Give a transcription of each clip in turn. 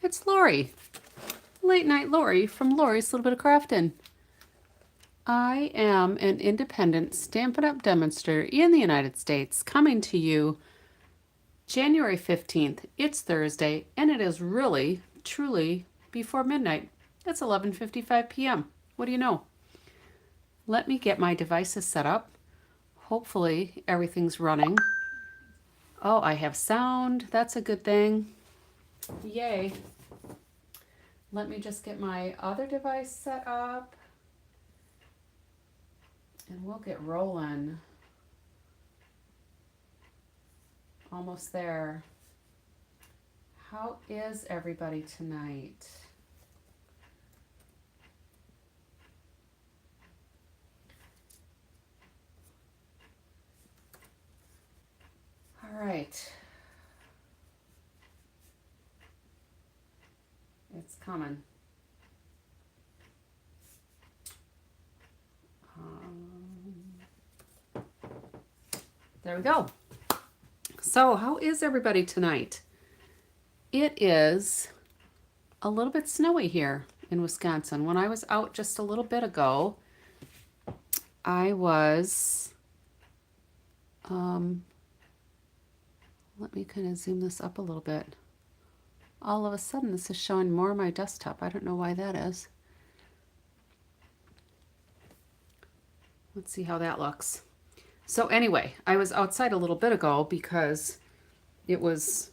It's Lori, Late Night Lori from Lori's Little Bit of Craftin. I am an independent Stampin' Up! Demonstrator in the United States, coming to you January 15th. It's Thursday, and it is really, truly before midnight. It's 11:55 p.m. What do you know? Let me get my devices set up. Hopefully everything's running. Oh, I have sound. That's a good thing. Yay. Let me just get my other device set up and we'll get rolling. Almost there. How is everybody tonight? All right. It's coming. There we go. So, how is everybody tonight? It is a little bit snowy here in Wisconsin. When I was out just a little bit ago, I was, let me kind of zoom this up a little bit. All of a sudden, this is showing more of my desktop. I don't know why that is. Let's see how that looks. So anyway, I was outside a little bit ago because it was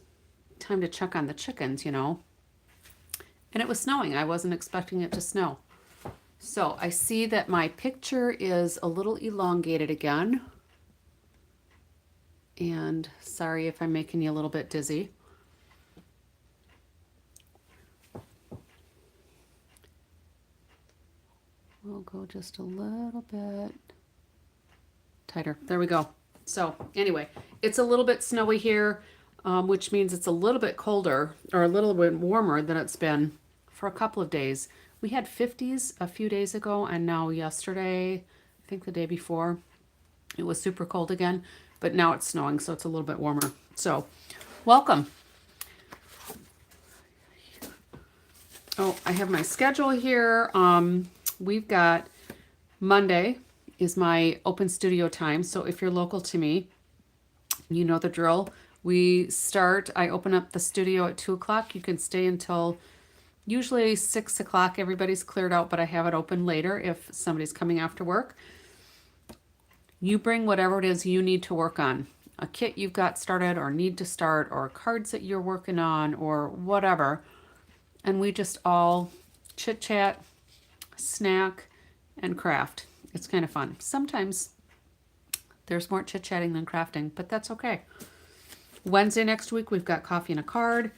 time to check on the chickens, you know. And it was snowing. I wasn't expecting it to snow. So I see that my picture is a little elongated again. And sorry if I'm making you a little bit dizzy. We'll go just a little bit tighter. There we go. So anyway, it's a little bit snowy here, which means it's a little bit colder or a little bit warmer than it's been for a couple of days. We had 50s a few days ago, and now yesterday, I think the day before, it was super cold again, but now it's snowing, so it's a little bit warmer. So welcome. Oh, I have my schedule here. We've got Monday is my open studio time. So if you're local to me, you know the drill. I open up the studio at 2 o'clock. You can stay until usually 6 o'clock. Everybody's cleared out, but I have it open later if somebody's coming after work. You bring whatever it is you need to work on. A kit you've got started or need to start, or cards that you're working on, or whatever. And we just all chit chat, snack, and craft. It's kind of fun. Sometimes there's more chit-chatting than crafting, but that's okay. Wednesday next week, we've got coffee and a card.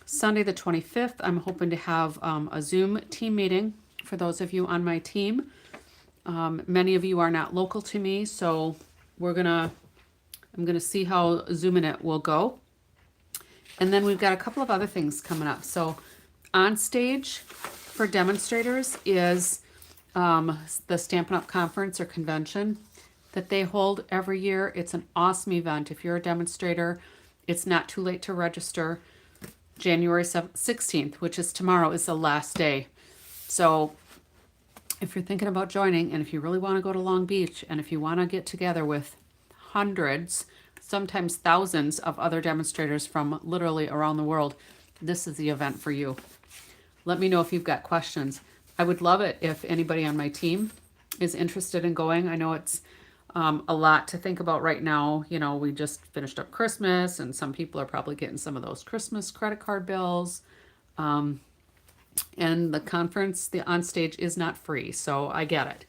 Sunday the 25th, I'm hoping to have a Zoom team meeting for those of you on my team. Many of you are not local to me, so I'm gonna see how Zooming it will go. And then we've got a couple of other things coming up. So on stage for demonstrators is the Stampin' Up! Conference or convention that they hold every year. It's an awesome event. If you're a demonstrator, it's not too late to register. January 16th, which is tomorrow, is the last day. So if you're thinking about joining, and if you really want to go to Long Beach, and if you want to get together with hundreds, sometimes thousands of other demonstrators from literally around the world, this is the event for you. Let me know if you've got questions. I would love it if anybody on my team is interested in going. I know it's a lot to think about right now. You know, we just finished up Christmas, and some people are probably getting some of those Christmas credit card bills. And the conference, the onstage is not free, so I get it.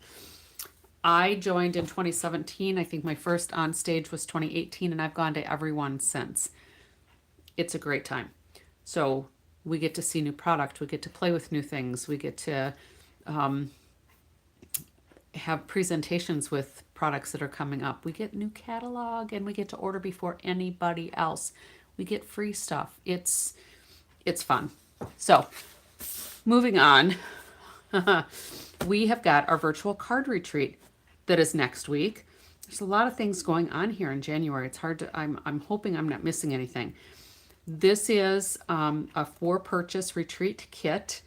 I joined in 2017. I think my first onstage was 2018, and I've gone to every one since. It's a great time. So we get to see new product. We get to play with new things. We get to have presentations with products that are coming up. We get new catalog, and we get to order before anybody else. We get free stuff. It's fun. So moving on, we have got our virtual card retreat that is next week. There's a lot of things going on here in January. It's hard to, I'm hoping I'm not missing anything. This is a 4-purchase retreat kit.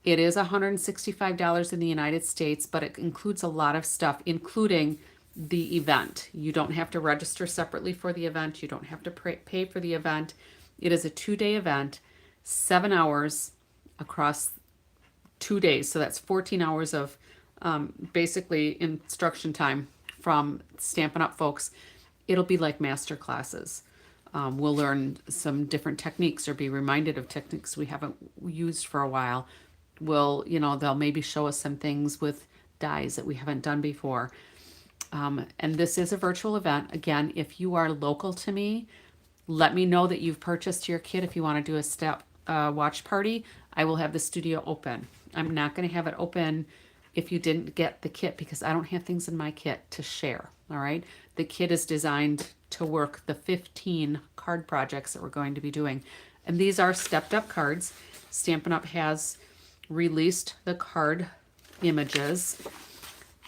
It is $165 in the United States, but it includes a lot of stuff, including the event. You don't have to register separately for the event. You don't have to pay for the event. It is a 2-day event, 7 hours across 2 days. So that's 14 hours of basically instruction time from Stampin' Up! Folks. It'll be like master classes. We'll learn some different techniques or be reminded of techniques we haven't used for a while. They'll maybe show us some things with dies that we haven't done before. And this is a virtual event. Again, if you are local to me, let me know that you've purchased your kit. If you want to do a step watch party, I will have the studio open. I'm not going to have it open if you didn't get the kit because I don't have things in my kit to share. All right. The kit is designed to work the 15 card projects that we're going to be doing. And these are stepped up cards. Stampin' Up! Has released the card images.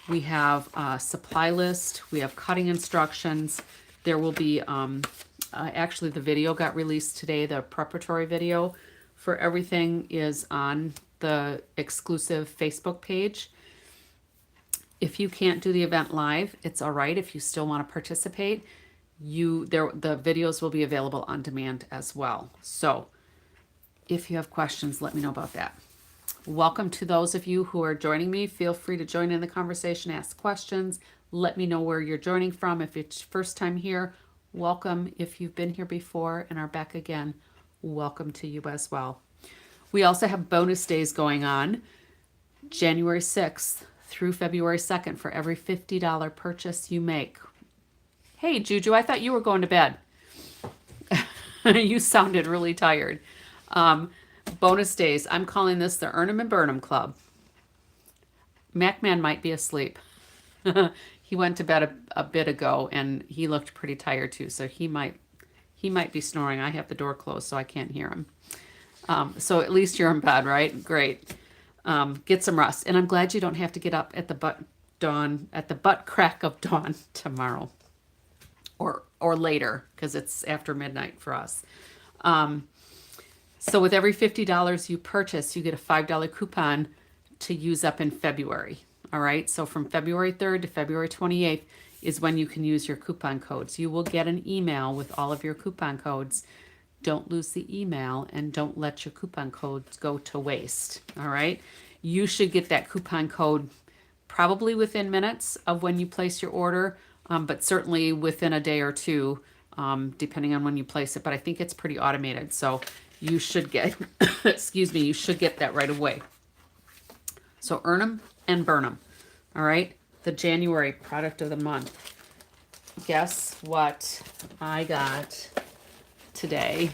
We have a supply list. We have cutting instructions. There will be, actually the video got released today. The preparatory video for everything is on the exclusive Facebook page. If you can't do the event live, it's all right. If you still want to participate, the videos will be available on demand as well. So if you have questions, let me know about that. Welcome to those of you who are joining me. Feel free to join in the conversation, ask questions. Let me know where you're joining from. If it's your first time here, welcome. If you've been here before and are back again, welcome to you as well. We also have bonus days going on January 6th through February 2nd for every $50 purchase you make. Hey, Juju, I thought you were going to bed. You sounded really tired. Bonus days. I'm calling this the Earn 'em and Burn 'em Club. Macman might be asleep. He went to bed a bit ago and he looked pretty tired too, so he might be snoring. I have the door closed so I can't hear him. So at least you're in bed, right? Great. Get some rest. And I'm glad you don't have to get up at the butt crack of dawn tomorrow or later because it's after midnight for us. So with every $50 you purchase, you get a $5 coupon to use up in February. All right. So from February 3rd to February 28th is when you can use your coupon codes. You will get an email with all of your coupon codes. Don't lose the email and don't let your coupon codes go to waste. All right. You should get that coupon code probably within minutes of when you place your order, but certainly within a day or two, depending on when you place it. But I think it's pretty automated. So you should get, you should get that right away. So earn them and burn them. All right. The January product of the month. Guess what I got today?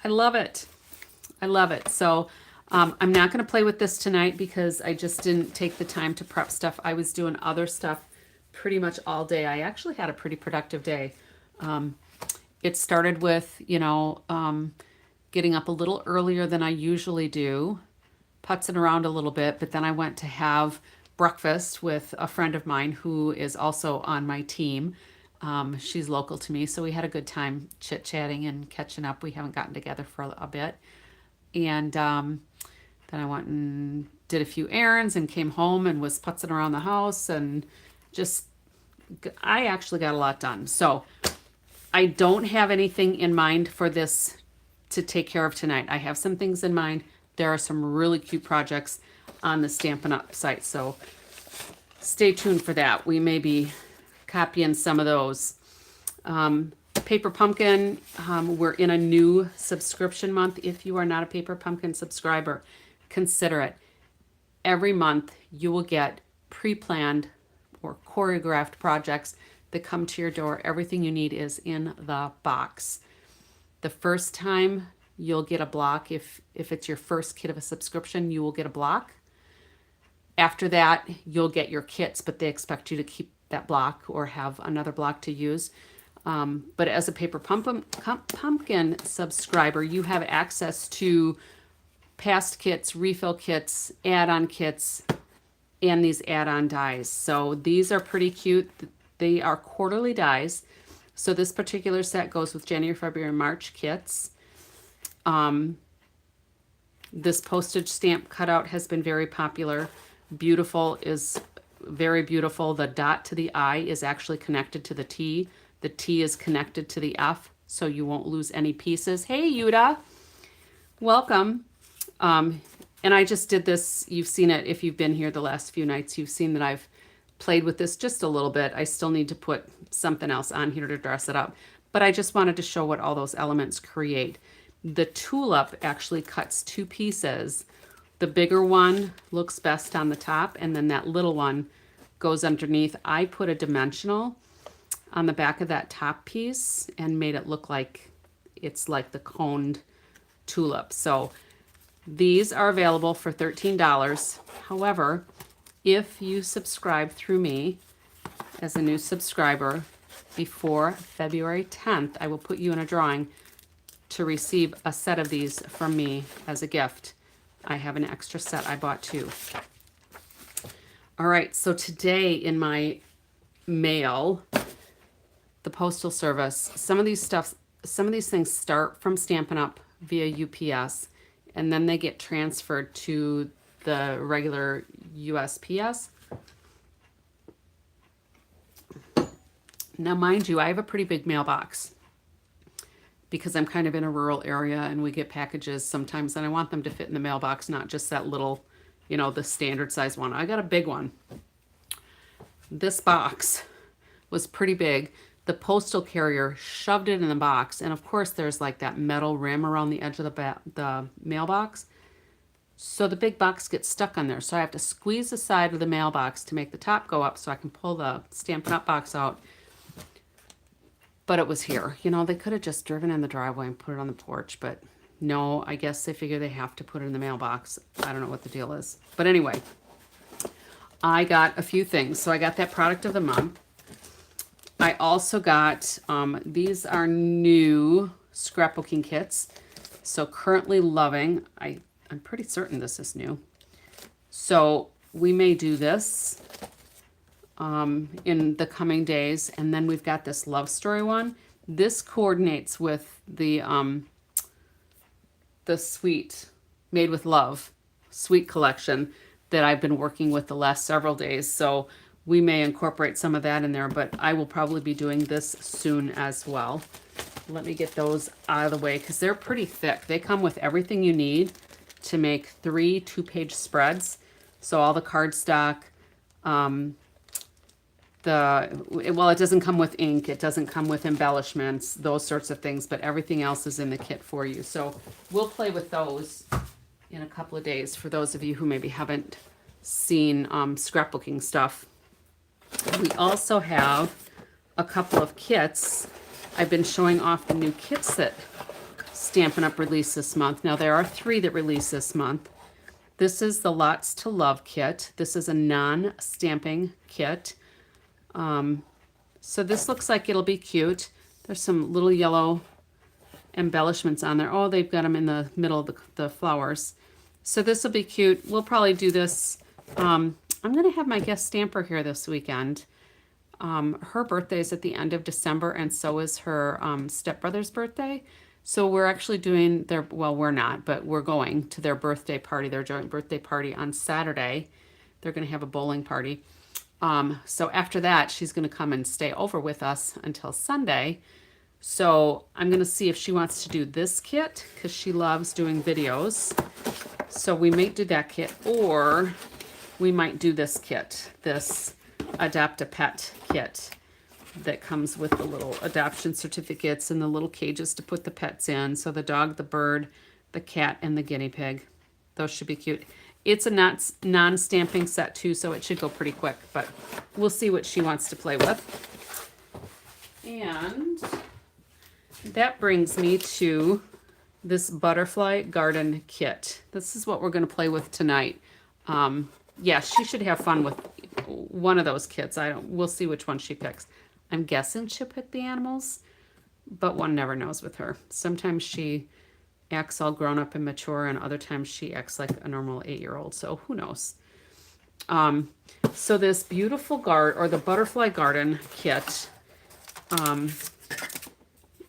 I love it. I love it. So I'm not going to play with this tonight because I just didn't take the time to prep stuff. I was doing other stuff pretty much all day. I actually had a pretty productive day. It started with, getting up a little earlier than I usually do, putzing around a little bit, but then I went to have breakfast with a friend of mine who is also on my team. She's local to me, so we had a good time chit-chatting and catching up. We haven't gotten together for a bit. And then I went and did a few errands and came home and was putzing around the house and I actually got a lot done. So I don't have anything in mind for this to take care of tonight. I have some things in mind. There are some really cute projects on the Stampin' Up! Site, so stay tuned for that. We may be copying some of those. Paper Pumpkin, we're in a new subscription month. If you are not a Paper Pumpkin subscriber, consider it. Every month you will get pre-planned or choreographed projects that come to your door. Everything you need is in the box. The first time you'll get a block. If it's your first kit of a subscription, you will get a block. After that, you'll get your kits, but they expect you to keep that block or have another block to use. But as a Paper Pumpkin subscriber, you have access to past kits, refill kits, add-on kits, and these add-on dies. So these are pretty cute. They are quarterly dies. So this particular set goes with January, February, March kits. This postage stamp cutout has been very popular. Beautiful is very beautiful. The dot to the I is actually connected to the T. The T is connected to the F, so you won't lose any pieces. Hey, Yuda, welcome. And I just did this. You've seen it if you've been here the last few nights. You've seen that I've played with this just a little bit. I still need to put something else on here to dress it up. But I just wanted to show what all those elements create. The tulip actually cuts two pieces. The bigger one looks best on the top, and then that little one goes underneath. I put a dimensional on the back of that top piece and made it look like it's like the coned tulip. So these are available for $13. However, if you subscribe through me as a new subscriber before February 10th, I will put you in a drawing to receive a set of these from me as a gift. I have an extra set I bought too. All right, so today in my mail, the Postal Service, some of these things start from Stampin' Up via UPS, and then they get transferred to the regular USPS. Now, mind you, I have a pretty big mailbox because I'm kind of in a rural area and we get packages sometimes and I want them to fit in the mailbox, not just that little, you know, the standard size one. I got a big one. This box was pretty big. The postal carrier shoved it in the box, and of course there's like that metal rim around the edge of the mailbox. So the big box gets stuck on there. So I have to squeeze the side of the mailbox to make the top go up so I can pull the Stampin' Up box out. But it was here. You know, they could have just driven in the driveway and put it on the porch, but no, I guess they figure they have to put it in the mailbox. I don't know what the deal is. But anyway, I got a few things. So I got that product of the month. I also got, these are new scrapbooking kits. So currently loving, I'm pretty certain this is new. So we may do this in the coming days. And then we've got this love story one. This coordinates with the Sweet Made with Love sweet collection that I've been working with the last several days. So we may incorporate some of that in there, but I will probably be doing this soon as well. Let me get those out of the way because they're pretty thick. They come with everything you need to make 3 2-page spreads. So all the cardstock, well, it doesn't come with ink, it doesn't come with embellishments, those sorts of things, but everything else is in the kit for you. So we'll play with those in a couple of days for those of you who maybe haven't seen scrapbooking stuff. We also have a couple of kits. I've been showing off the new kits that Stampin' Up! Released this month. Now there are 3 that released this month. This is the Lots to Love kit. This is a non-stamping kit. So this looks like it'll be cute. There's some little yellow embellishments on there. Oh, they've got them in the middle of the flowers. So this will be cute. We'll probably do this. I'm going to have my guest stamper here this weekend. Her birthday is at the end of December, and so is her stepbrother's birthday. So we're actually doing their, well, we're not, but we're going to their birthday party, their joint birthday party on Saturday. They're going to have a bowling party. So after that, she's going to come and stay over with us until Sunday. So I'm going to see if she wants to do this kit because she loves doing videos. So we might do that kit, or we might do this kit, this Adopt a Pet kit that comes with the little adoption certificates and the little cages to put the pets in. So the dog, the bird, the cat, and the guinea pig. Those should be cute. It's a non-stamping set too, so it should go pretty quick, but we'll see what she wants to play with. And that brings me to this butterfly garden kit. This is what we're going to play with tonight. Yeah, she should have fun with one of those kits. We'll see which one she picks. I'm guessing she'll pick the animals, but one never knows with her. Sometimes she acts all grown up and mature, and other times she acts like a normal 8-year-old. So who knows? So this beautiful the butterfly garden kit,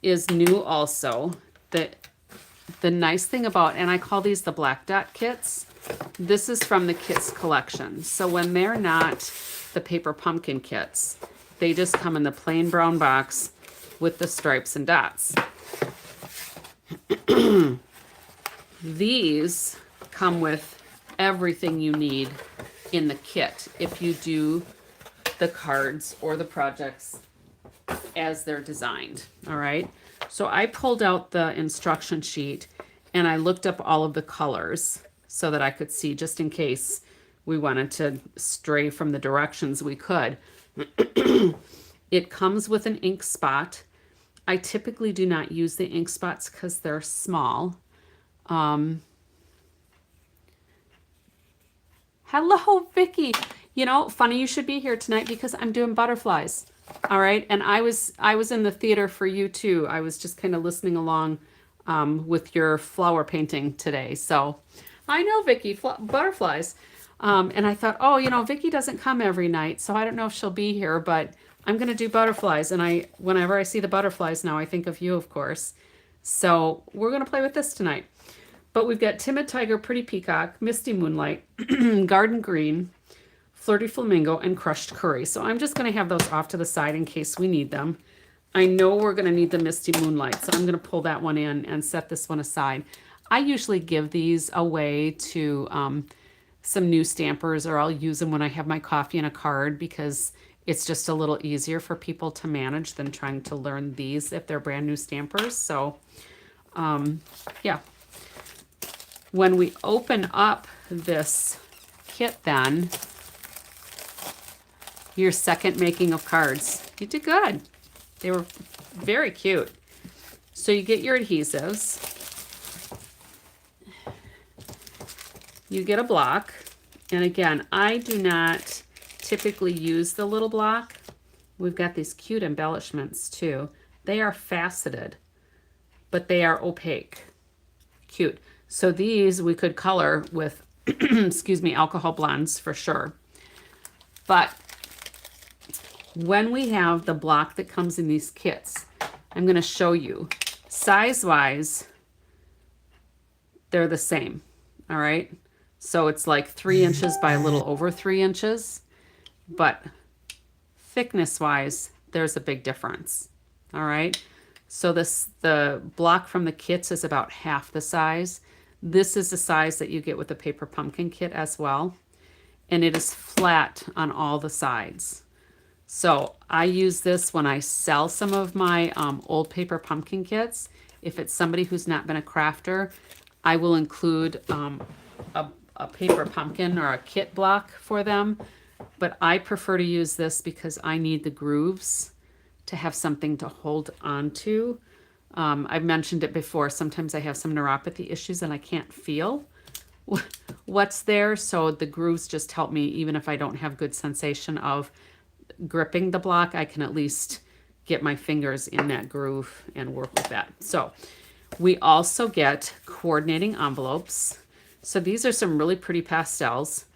is new also. The nice thing about, and I call these the black dot kits, this is from the kits collection. So when they're not the paper pumpkin kits, they just come in the plain brown box with the stripes and dots. These come with everything you need in the kit if you do the cards or the projects as they're designed. All right. So I pulled out the instruction sheet and I looked up all of the colors so that I could see, just in case we wanted to stray from the directions we could. It comes with an ink spot. I typically do not use the ink spots because they're small. Hello, Vicky. You know, funny you should be here tonight because I'm doing butterflies. All right. And I was in the theater for you too. I was just kind of listening along with your flower painting today. So I know, Vicky, butterflies. And I thought, oh, you know, Vicky doesn't come every night, so I don't know if she'll be here, but I'm going to do butterflies. And whenever I see the butterflies now, I think of you, of course. So we're going to play with this tonight. But we've got Timid Tiger, Pretty Peacock, Misty Moonlight, Garden Green, Flirty Flamingo, and Crushed Curry. So I'm just going to have those off to the side in case we need them. I know we're going to need the Misty Moonlight, so I'm going to pull that one in and set this one aside. I usually give these away to some new stampers, or I'll use them when I have my coffee and a card because it's just a little easier for people to manage than trying to learn these if they're brand new stampers. So, yeah. When we open up this kit then, your second making of cards, you did good. They were very cute. So you get your adhesives. You get a block. And again, I do not typically use the little block. We've got these cute embellishments too. They are faceted, but they are opaque. Cute. So these we could color with, excuse me, alcohol blends for sure. But when we have the block that comes in these kits, I'm going to show you. Size-wise, they're the same. All right. So it's like 3 inches by a little over 3 inches. But thickness-wise, there's a big difference. All right. So the block from the kits is about half the size. This is the size that you get with the paper pumpkin kit as well. And it is flat on all the sides. So I use this when I sell some of my old paper pumpkin kits. If it's somebody who's not been a crafter, I will include a paper pumpkin or a kit block for them. But I prefer to use this because I need the grooves to have something to hold on to. I've mentioned it before. Sometimes I have some neuropathy issues and I can't feel what's there. So the grooves just help me, even if I don't have good sensation of gripping the block, I can at least get my fingers in that groove and work with that. So we also get coordinating envelopes. So these are some really pretty pastels.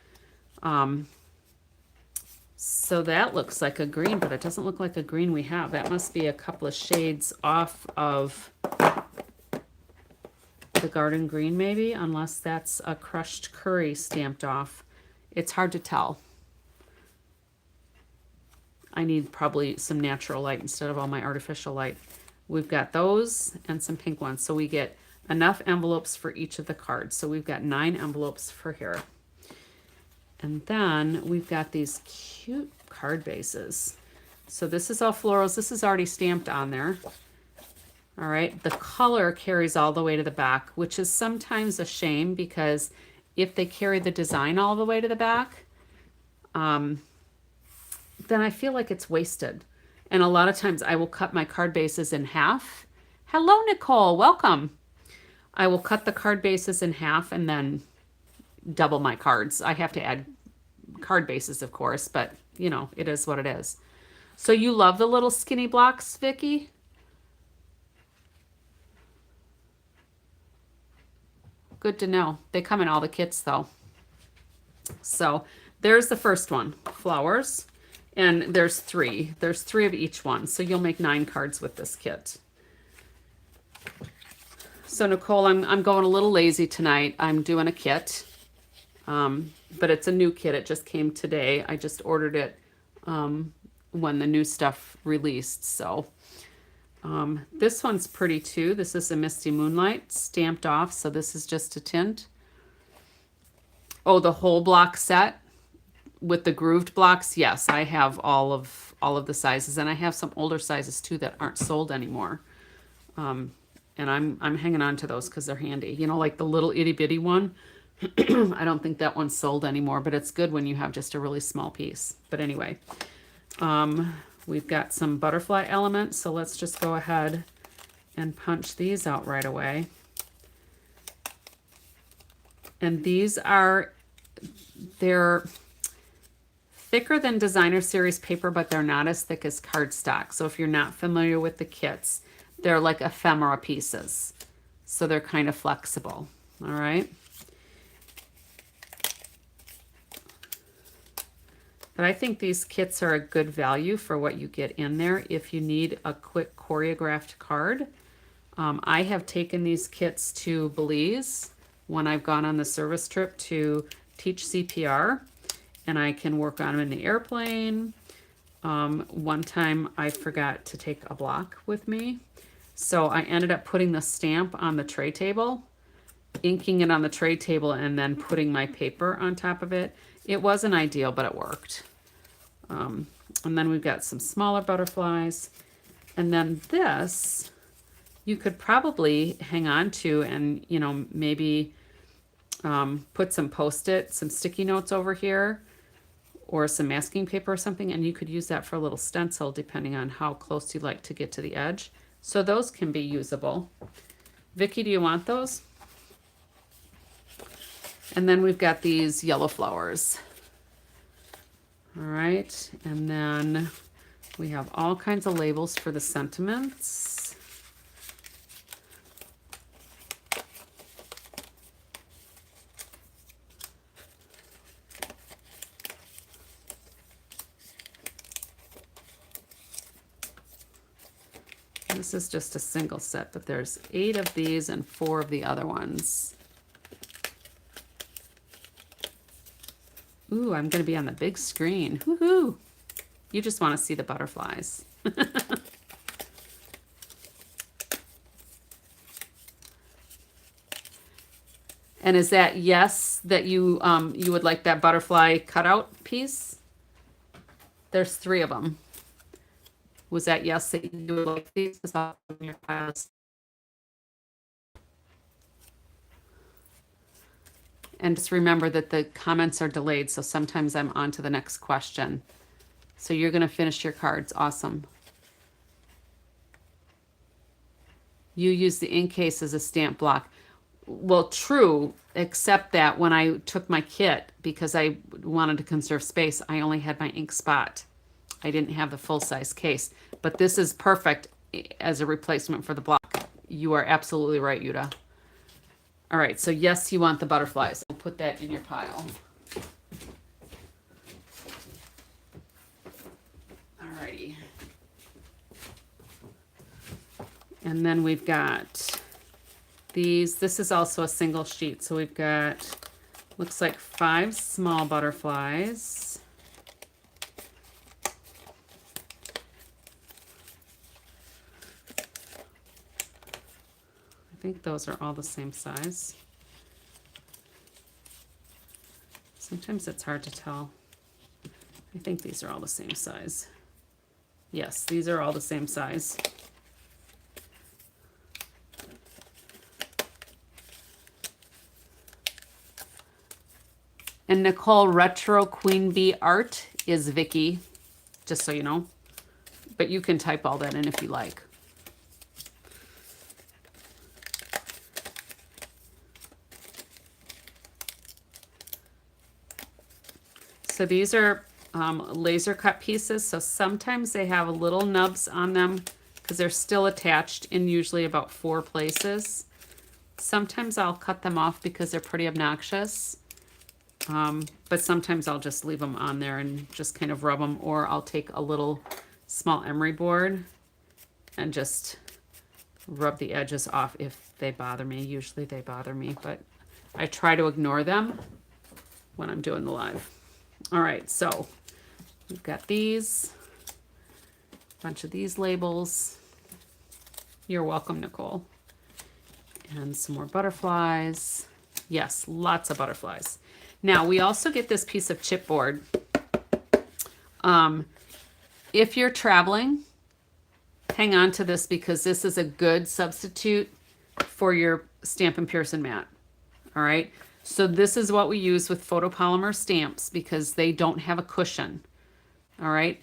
So that looks like a green, but it doesn't look like a green we have. That must be a couple of shades off of the garden green maybe, unless that's a crushed curry stamped off. It's hard to tell. I need probably some natural light instead of all my artificial light. We've got those and some pink ones. So we get enough envelopes for each of the cards. So we've got 9 envelopes for here. And then we've got these cute card bases. So this is all florals. This is already stamped on there. All right. The color carries all the way to the back, which is sometimes a shame because if they carry the design all the way to the back, then I feel like it's wasted. And a lot of times I will cut my card bases in half. Hello, Nicole. Welcome. I will cut the card bases in half and then double my cards. I have to add card bases, of course, but you know, it is what it is. So you love the little skinny blocks, Vicky? Good to know. They come in all the kits though. So there's the first one, flowers. And there's 3. There's 3 of each one. So you'll make 9 cards with this kit. So Nicole, I'm going a little lazy tonight. I'm doing a kit, but it's a new kit. It just came today. I just ordered it when the new stuff released. So this one's pretty too. This is a Misty Moonlight stamped off. So this is just a tint. Oh, the whole block set with the grooved blocks. Yes, I have all of the sizes, and I have some older sizes too that aren't sold anymore. And I'm hanging on to those because they're handy. You know, like the little itty bitty one. I don't think that one's sold anymore, but it's good when you have just a really small piece. But anyway, we've got some butterfly elements, so let's just go ahead and punch these out right away. And they're thicker than designer series paper, but they're not as thick as cardstock. So if you're not familiar with the kits, they're like ephemera pieces. So they're kind of flexible. All right. But I think these kits are a good value for what you get in there if you need a quick choreographed card. I have taken these kits to Belize when I've gone on the service trip to teach CPR, and I can work on them in the airplane. One time I forgot to take a block with me, so I ended up putting the stamp on the tray table, inking it on the tray table, and then putting my paper on top of it. It wasn't ideal, but it worked. And then we've got some smaller butterflies. And then this, you could probably hang on to and, you know, maybe put some Post-it, some sticky notes over here, or some masking paper or something, and you could use that for a little stencil depending on how close you like to get to the edge. So those can be usable. Vicki, do you want those? And then we've got these yellow flowers. All right, and then we have all kinds of labels for the sentiments. This is just a single set, but there's 8 of these and 4 of the other ones. Ooh, I'm going to be on the big screen. Woohoo! You just want to see the butterflies. And is that yes, that you would like that butterfly cutout piece? There's 3 of them. Was that yes that you would like these? Is that in your piles? And just remember that the comments are delayed, so sometimes I'm on to the next question. So you're going to finish your cards. Awesome. You use the ink case as a stamp block. Well, true, except that when I took my kit, because I wanted to conserve space, I only had my ink spot. I didn't have the full-size case. But this is perfect as a replacement for the block. You are absolutely right, Yuta. All right, so yes, you want the butterflies. I'll put that in your pile. All righty. And then we've got these. This is also a single sheet. So we've got, looks like 5 small butterflies. I think those are all the same size. Sometimes it's hard to tell. I think these are all the same size. Yes, these are all the same size. And Nicole, Retro Queen Bee Art is Vicky, just so you know. But you can type all that in if you like. So these are laser cut pieces. So sometimes they have little nubs on them because they're still attached in usually about 4 places. Sometimes I'll cut them off because they're pretty obnoxious. But sometimes I'll just leave them on there and just kind of rub them, or I'll take a little small emery board and just rub the edges off if they bother me. Usually they bother me, but I try to ignore them when I'm doing the live. All right, so we've got these, a bunch of these labels. You're welcome, Nicole. And some more butterflies. Yes, lots of butterflies. Now, we also get this piece of chipboard. If you're traveling, hang on to this because this is a good substitute for your Stampin' Pearson mat. All right. So this is what we use with photopolymer stamps because they don't have a cushion. All right.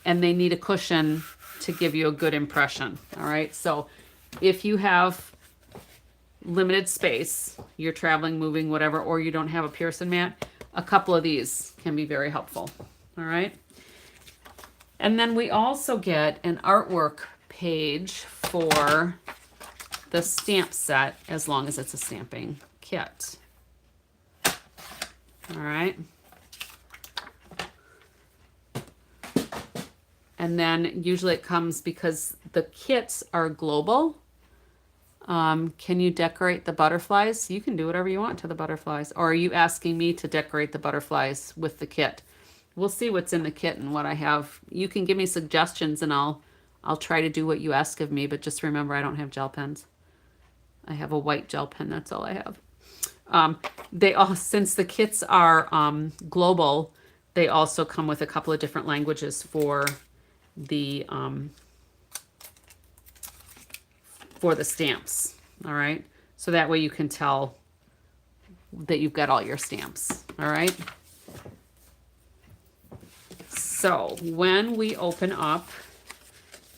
And they need a cushion to give you a good impression. All right. So if you have limited space, you're traveling, moving, whatever, or you don't have a Pearson mat, a couple of these can be very helpful. All right. And then we also get an artwork page for the stamp set as long as it's a stamping kit. All right. And then usually it comes because the kits are global. Can you decorate the butterflies? You can do whatever you want to the butterflies. Or are you asking me to decorate the butterflies with the kit? We'll see what's in the kit and what I have. You can give me suggestions and I'll try to do what you ask of me, but just remember I don't have gel pens. I have a white gel pen, that's all I have. They all, since the kits are global, they also come with a couple of different languages for the stamps. All right. So that way you can tell that you've got all your stamps. All right. So when we open up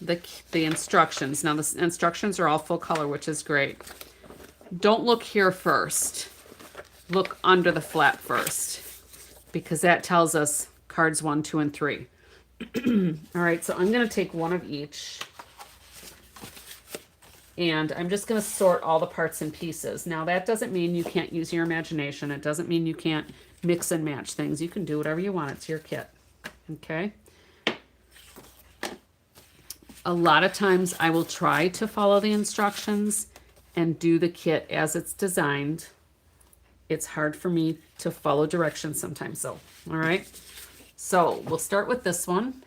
the instructions, now the instructions are all full color, which is great. Don't look here first. Look under the flap first, because that tells us cards 1, 2, and 3. All right, so I'm going to take one of each. And I'm just going to sort all the parts and pieces. Now, that doesn't mean you can't use your imagination. It doesn't mean you can't mix and match things. You can do whatever you want. It's your kit. Okay? A lot of times I will try to follow the instructions and do the kit as it's designed. It's hard for me to follow directions sometimes, though. All right? So we'll start with this one.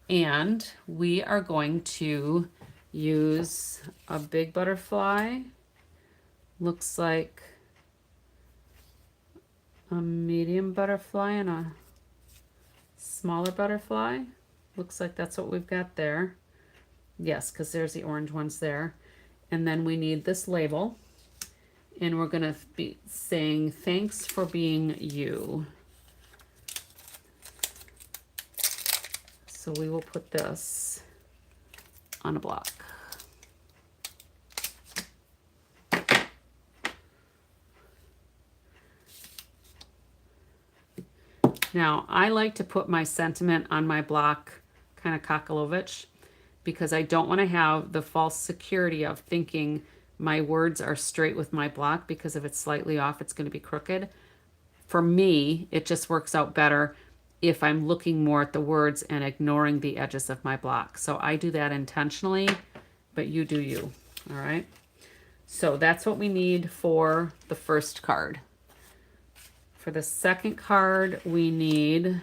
And we are going to use a big butterfly. Looks like a medium butterfly and a smaller butterfly. Looks like that's what we've got there. Yes, because there's the orange ones there. And then we need this label. And we're going to be saying, thanks for being you. So we will put this on a block. Now, I like to put my sentiment on my block kind of Kakalovich because I don't want to have the false security of thinking my words are straight with my block, because if it's slightly off, it's going to be crooked. For me, it just works out better if I'm looking more at the words and ignoring the edges of my block. So I do that intentionally, but you do you, all right? So that's what we need for the first card. For the second card, we need,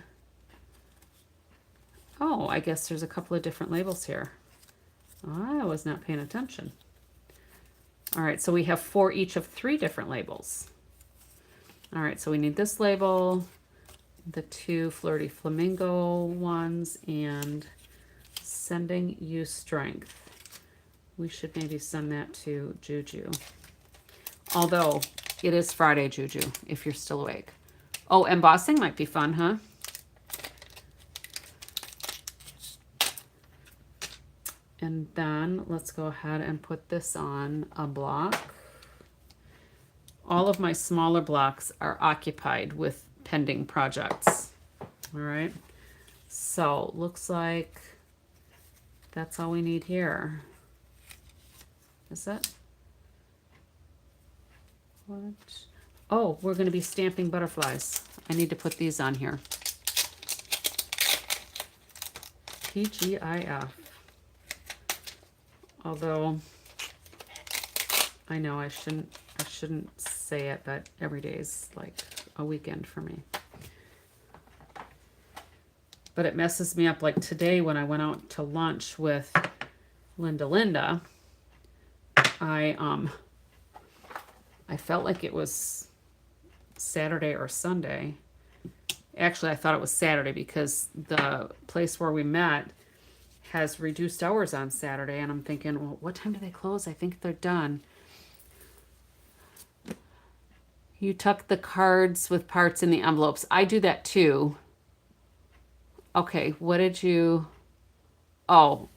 oh, I guess there's a couple of different labels here. I was not paying attention. All right, so we have 4 each of 3 different labels. All right, so we need this label, the 2 Flirty Flamingo ones, and sending you strength. We should maybe send that to Juju. Although it is Friday, Juju, if you're still awake. Oh, embossing might be fun, huh? And then let's go ahead and put this on a block. All of my smaller blocks are occupied with pending projects. All right. So looks like that's all we need here. Is it? What? Oh, we're going to be stamping butterflies. I need to put these on here. TGIF. Although I know I shouldn't say it, but every day is like a weekend for me. But it messes me up. Like today when I went out to lunch with Linda, I felt like it was Saturday or Sunday. Actually, I thought it was Saturday because the place where we met has reduced hours on Saturday, and I'm thinking, well, what time do they close? I think they're done. You tuck the cards with parts in the envelopes. I do that too. Okay, what did you... Oh,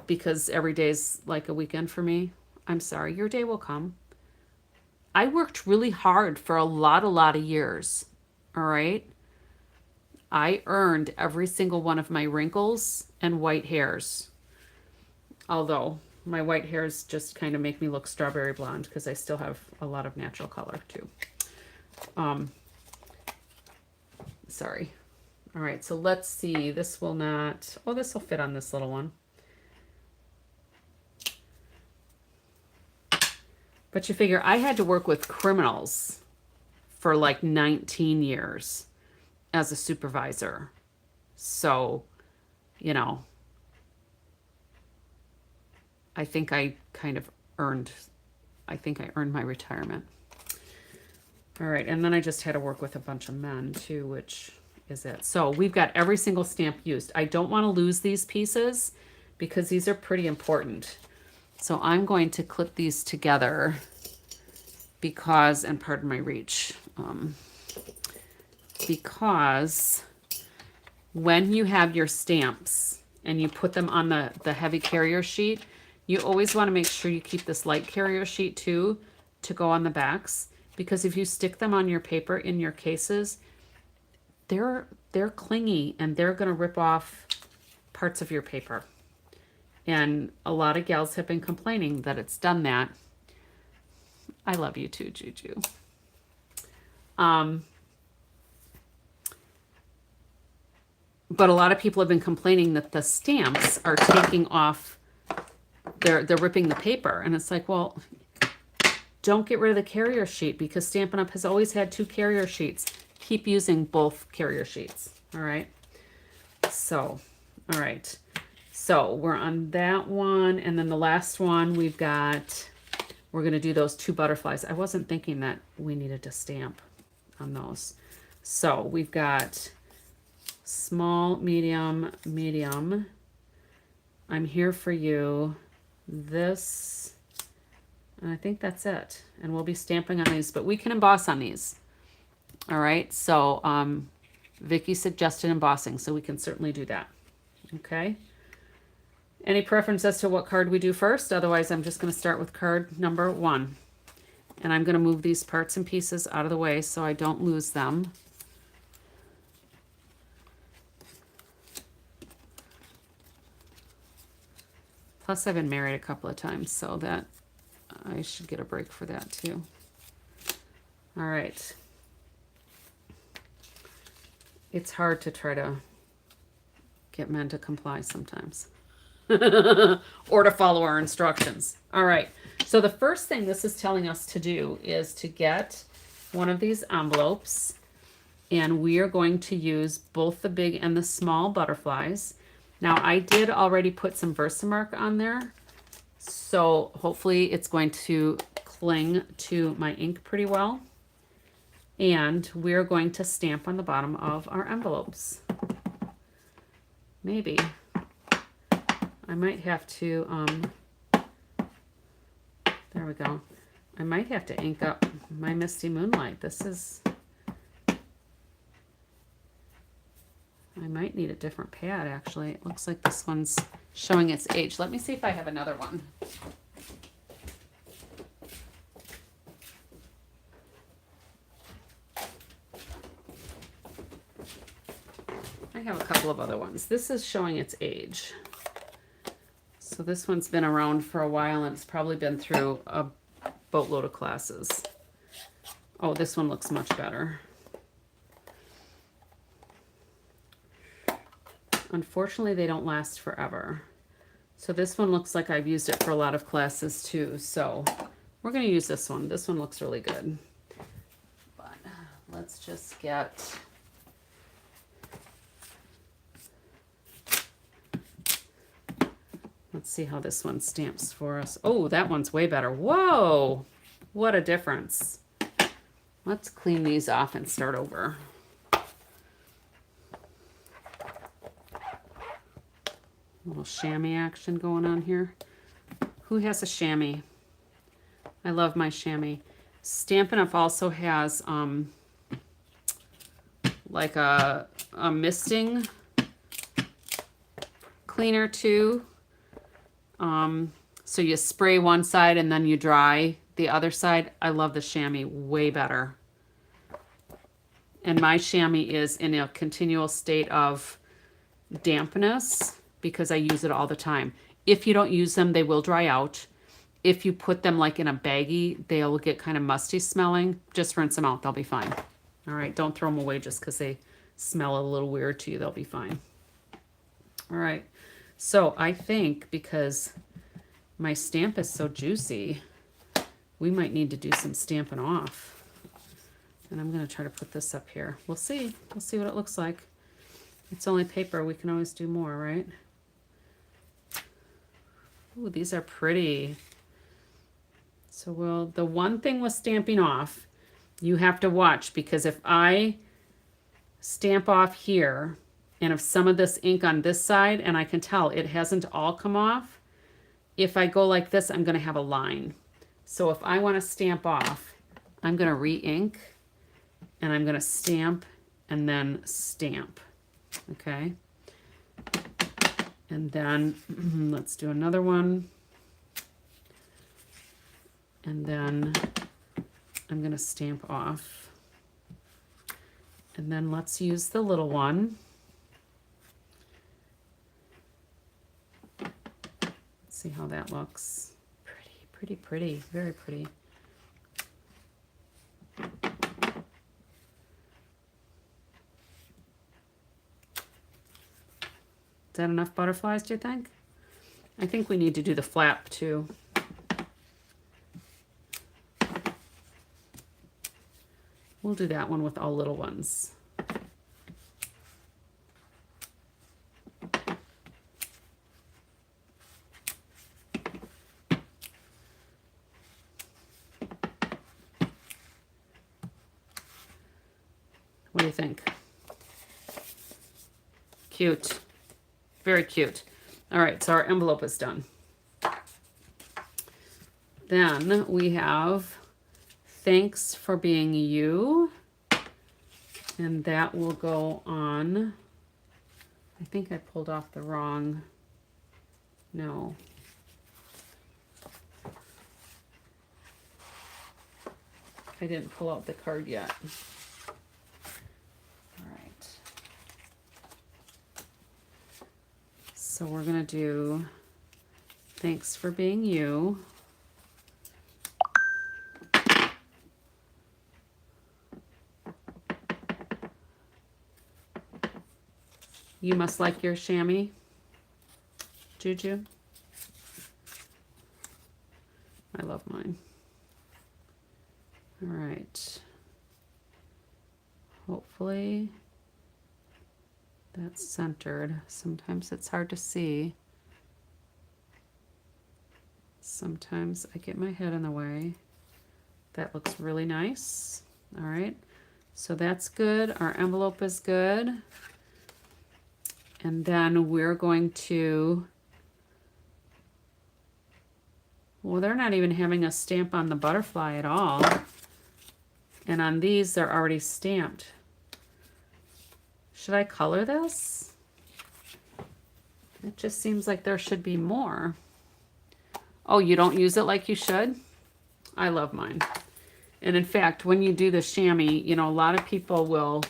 because every day's like a weekend for me. I'm sorry, your day will come. I worked really hard for a lot of years. All right? I earned every single one of my wrinkles and white hairs. Although my white hairs just kind of make me look strawberry blonde because I still have a lot of natural color too. Sorry. All right, so let's see. This will not... Oh, this will fit on this little one. But you figure I had to work with criminals for like 19 years as a supervisor. So, you know, I think I kind of earned my retirement. All right, and then I just had to work with a bunch of men too, which is it. So we've got every single stamp used. I don't want to lose these pieces because these are pretty important. So I'm going to clip these together because, and pardon my reach, because when you have your stamps and you put them on the heavy carrier sheet, you always want to make sure you keep this light carrier sheet too to go on the backs, because if you stick them on your paper in your cases, they're clingy and they're going to rip off parts of your paper. And a lot of gals have been complaining that it's done that. I love you too, Juju. But a lot of people have been complaining that the stamps are taking off, they're ripping the paper. And it's like, well, don't get rid of the carrier sheet because Stampin' Up! Has always had 2 carrier sheets. Keep using both carrier sheets, all right? So, all right. So we're on that one. And then the last one we've got, we're going to do those 2 butterflies. I wasn't thinking that we needed to stamp on those. So we've got small, medium, medium. I'm here for you. This, and I think that's it. And we'll be stamping on these, but we can emboss on these. All right. So Vicki suggested embossing, so we can certainly do that. Okay. Any preference as to what card we do first? Otherwise, I'm just going to start with card number 1. And I'm going to move these parts and pieces out of the way so I don't lose them. Plus, I've been married a couple of times, so that I should get a break for that too. All right. It's hard to try to get men to comply sometimes. Or to follow our instructions. All right. So the first thing this is telling us to do is to get one of these envelopes, and we are going to use both the big and the small butterflies. Now I did already put some Versamark on there, so hopefully it's going to cling to my ink pretty well. And we're going to stamp on the bottom of our envelopes. Maybe. I might have to, there we go. I might have to ink up my Misty Moonlight. This is, I might need a different pad actually. It looks like this one's showing its age. Let me see if I have another one. I have a couple of other ones. This is showing its age. So this one's been around for a while and it's probably been through a boatload of classes. Oh, this one looks much better. Unfortunately, they don't last forever. So this one looks like I've used it for a lot of classes too. So we're going to use this one. This one looks really good. But let's just get... Let's see how this one stamps for us. Oh, that one's way better. Whoa! What a difference. Let's clean these off and start over. A little chamois action going on here. Who has a chamois? I love my chamois. Stampin' Up! Also has like a misting cleaner too. So you spray one side and then you dry the other side. I love the chamois way better. And my chamois is in a continual state of dampness because I use it all the time. If you don't use them, they will dry out. If you put them like in a baggie, they'll get kind of musty smelling. Just rinse them out. They'll be fine. All right. Don't throw them away just because they smell a little weird to you. They'll be fine. All right. So I think because my stamp is so juicy, we might need to do some stamping off. And I'm going to try to put this up here. We'll see. We'll see what it looks like. It's only paper. We can always do more, right? Ooh, these are pretty. So the one thing with stamping off, you have to watch, because if I stamp off here, and if some of this ink on this side, and I can tell it hasn't all come off, if I go like this, I'm going to have a line. So if I want to stamp off, I'm going to re-ink, and I'm going to stamp, and then stamp. Okay? And then let's do another one. And then I'm going to stamp off. And then let's use the little one. See how that looks. Pretty, pretty, pretty. Very pretty. Is that enough butterflies, do you think? I think we need to do the flap too. We'll do that one with all little ones. What do you think? Cute. Very cute. All right, so our envelope is done. Then we have thanks for being you. And that will go on. I think I pulled off the wrong. No. I didn't pull out the card yet. So we're going to do thanks for being you. You must like your chamois, Juju. I love mine. All right. Hopefully that's centered. Sometimes it's hard to see. Sometimes I get my head in the way. That looks really nice. All right. So that's good. Our envelope is good. And then we're going to, well, they're not even having a stamp on the butterfly at all. And on these, they're already stamped. Should I color this? It just seems like there should be more. Oh, you don't use it like you should? I love mine. And in fact, when you do the chamois, you know, a lot of people will,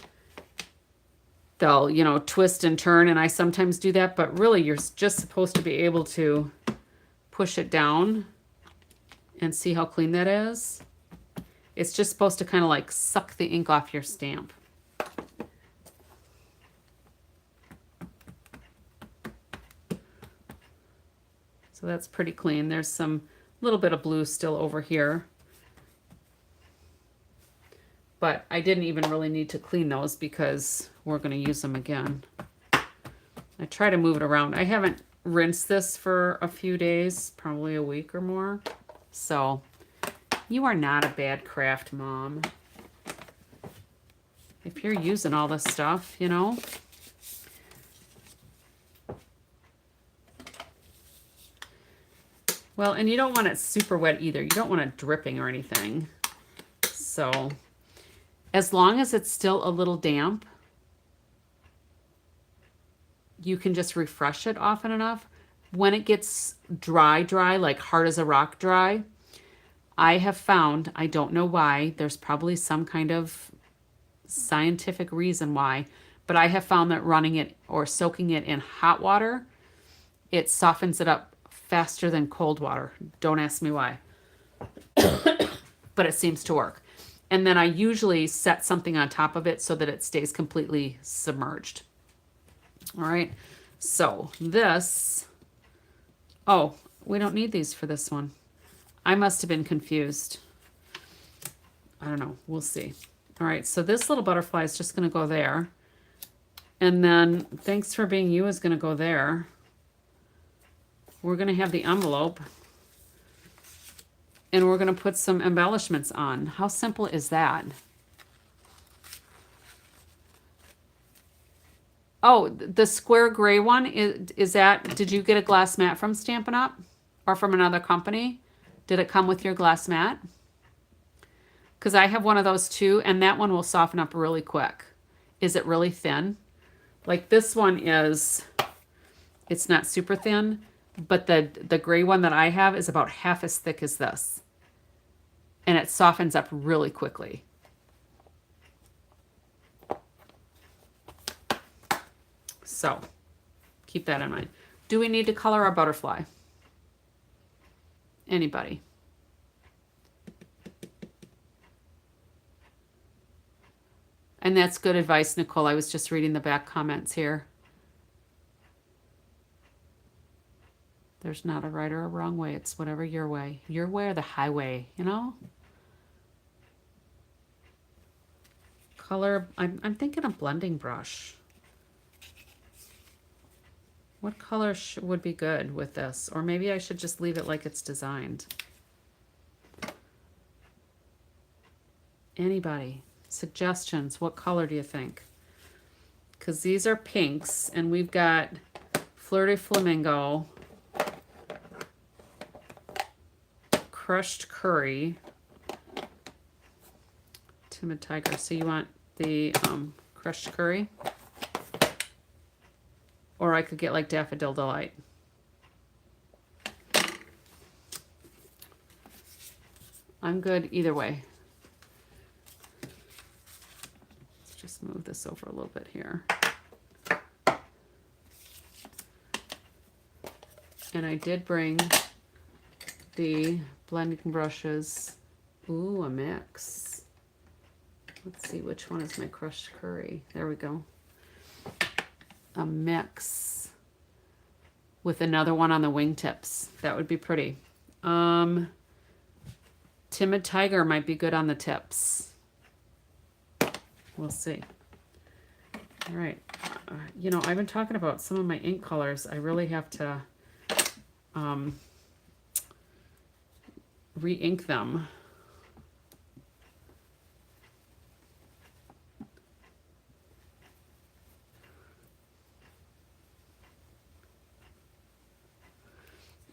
they'll, you know, twist and turn, and I sometimes do that, but really you're just supposed to be able to push it down and see how clean that is. It's just supposed to kind of like suck the ink off your stamp. So that's pretty clean. There's some little bit of blue still over here. But I didn't even really need to clean those because we're going to use them again. I try to move it around. I haven't rinsed this for a few days, probably a week or more. So you are not a bad craft mom. If you're using all this stuff, you know. Well, and you don't want it super wet either. You don't want it dripping or anything. So as long as it's still a little damp, you can just refresh it often enough. When it gets dry, like hard as a rock dry, I have found, I don't know why, there's probably some kind of scientific reason why, but I have found that running it or soaking it in hot water, it softens it up faster than cold water. Don't ask me why, but it seems to work. And then I usually set something on top of it so that it stays completely submerged. All right, so this, oh, we don't need these for this one. I must have been confused. I don't know, we'll see. All right, so this little butterfly is just gonna go there. And then thanks for being you is gonna go there. We're gonna have the envelope and we're gonna put some embellishments on. How simple is that? Oh, the square gray one, is that, did you get a glass mat from Stampin' Up? Or from another company? Did it come with your glass mat? Because I have one of those too, and that one will soften up really quick. Is it really thin? Like this one is, it's not super thin, but the gray one that I have is about half as thick as this. And it softens up really quickly. So keep that in mind. Do we need to color our butterfly? Anybody? And that's good advice, Nicole. I was just reading the back comments here. There's not a right or a wrong way. It's whatever your way. Your way or the highway, you know? Color, I'm thinking a blending brush. What color would be good with this? Or maybe I should just leave it like it's designed. Anybody? Suggestions? What color do you think? Because these are pinks, and we've got Fleur de Flamingo, Crushed Curry, Timid Tiger. So you want the Crushed Curry? Or I could get like Daffodil Delight. I'm good either way. Let's just move this over a little bit here. And I did bring the blending brushes. Ooh, a mix. Let's see, which one is my Crushed Curry? There we go. A mix with another one on the wingtips. That would be pretty. Timid Tiger might be good on the tips. We'll see. All right. You know, I've been talking about some of my ink colors. I really have to re-ink them.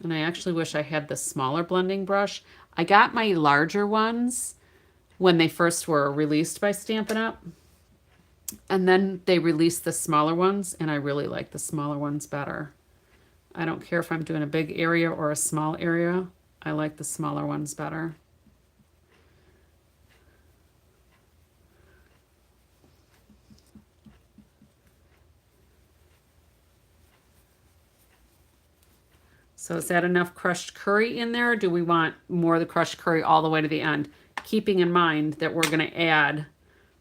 And I actually wish I had the smaller blending brush. I got my larger ones when they first were released by Stampin' Up. And then they released the smaller ones, and I really like the smaller ones better. I don't care if I'm doing a big area or a small area. I like the smaller ones better. So is that enough Crushed Curry in there? Or do we want more of the Crushed Curry all the way to the end? Keeping in mind that we're going to add...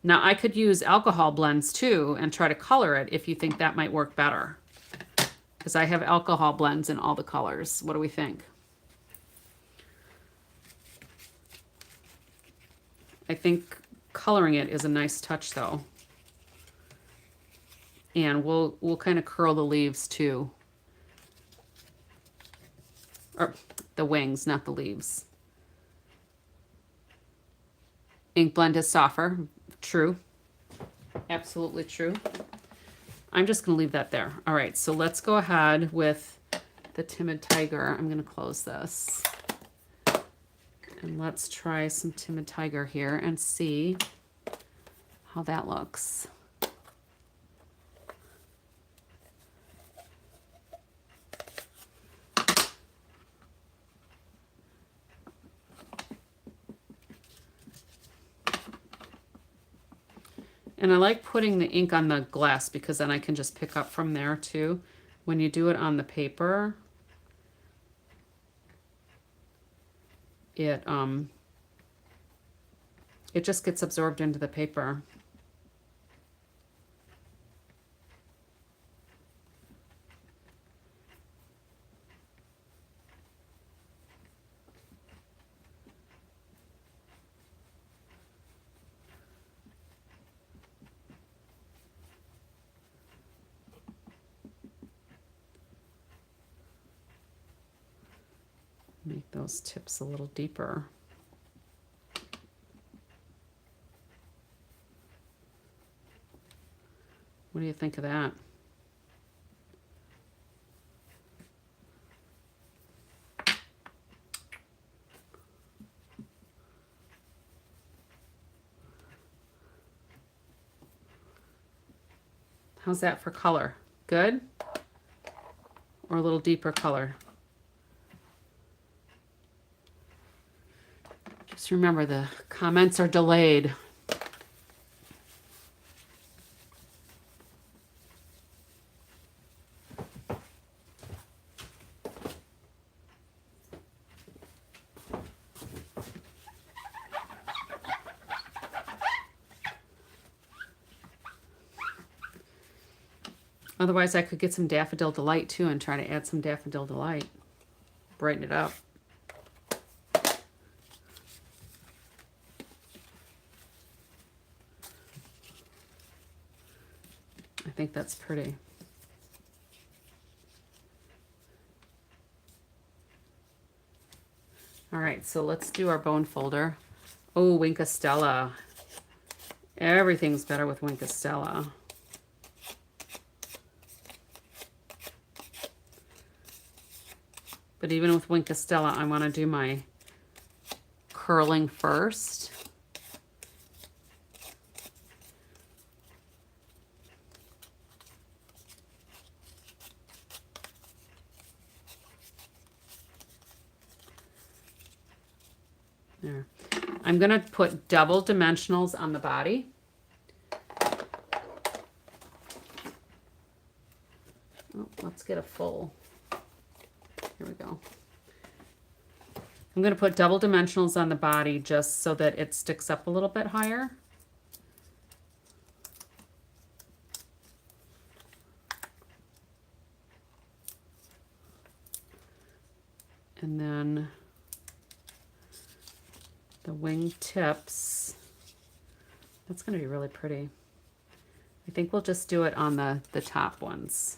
Now, I could use alcohol blends too and try to color it if you think that might work better. because I have alcohol blends in all the colors. What do we think? I think coloring it is a nice touch though. And we'll kind of curl the leaves too. Or the wings, not the leaves. Ink blend is softer. True. Absolutely true. I'm just going to leave that there. All right, so let's go ahead with the Timid Tiger. I'm going to close this. And let's try some Timid Tiger here and see how that looks. And I like putting the ink on the glass because then I can just pick up from there too. When you do it on the paper, it just gets absorbed into the paper. Make those tips a little deeper. What do you think of that? How's that for color? Good? Or a little deeper color? Just remember, the comments are delayed. Otherwise, I could get some Daffodil Delight too and try to add some Daffodil Delight. Brighten it up. I think that's pretty. All right, so let's do our bone folder. Oh, Wink of Stella. Everything's better with Wink of Stella. But even with Wink of Stella, I want to do my curling first. There. I'm going to put double dimensionals on the body. Oh, let's get a full. Here we go. I'm going to put double dimensionals on the body just so that it sticks up a little bit higher. And then the wing tips, that's going to be really pretty. I think we'll just do it on the top ones.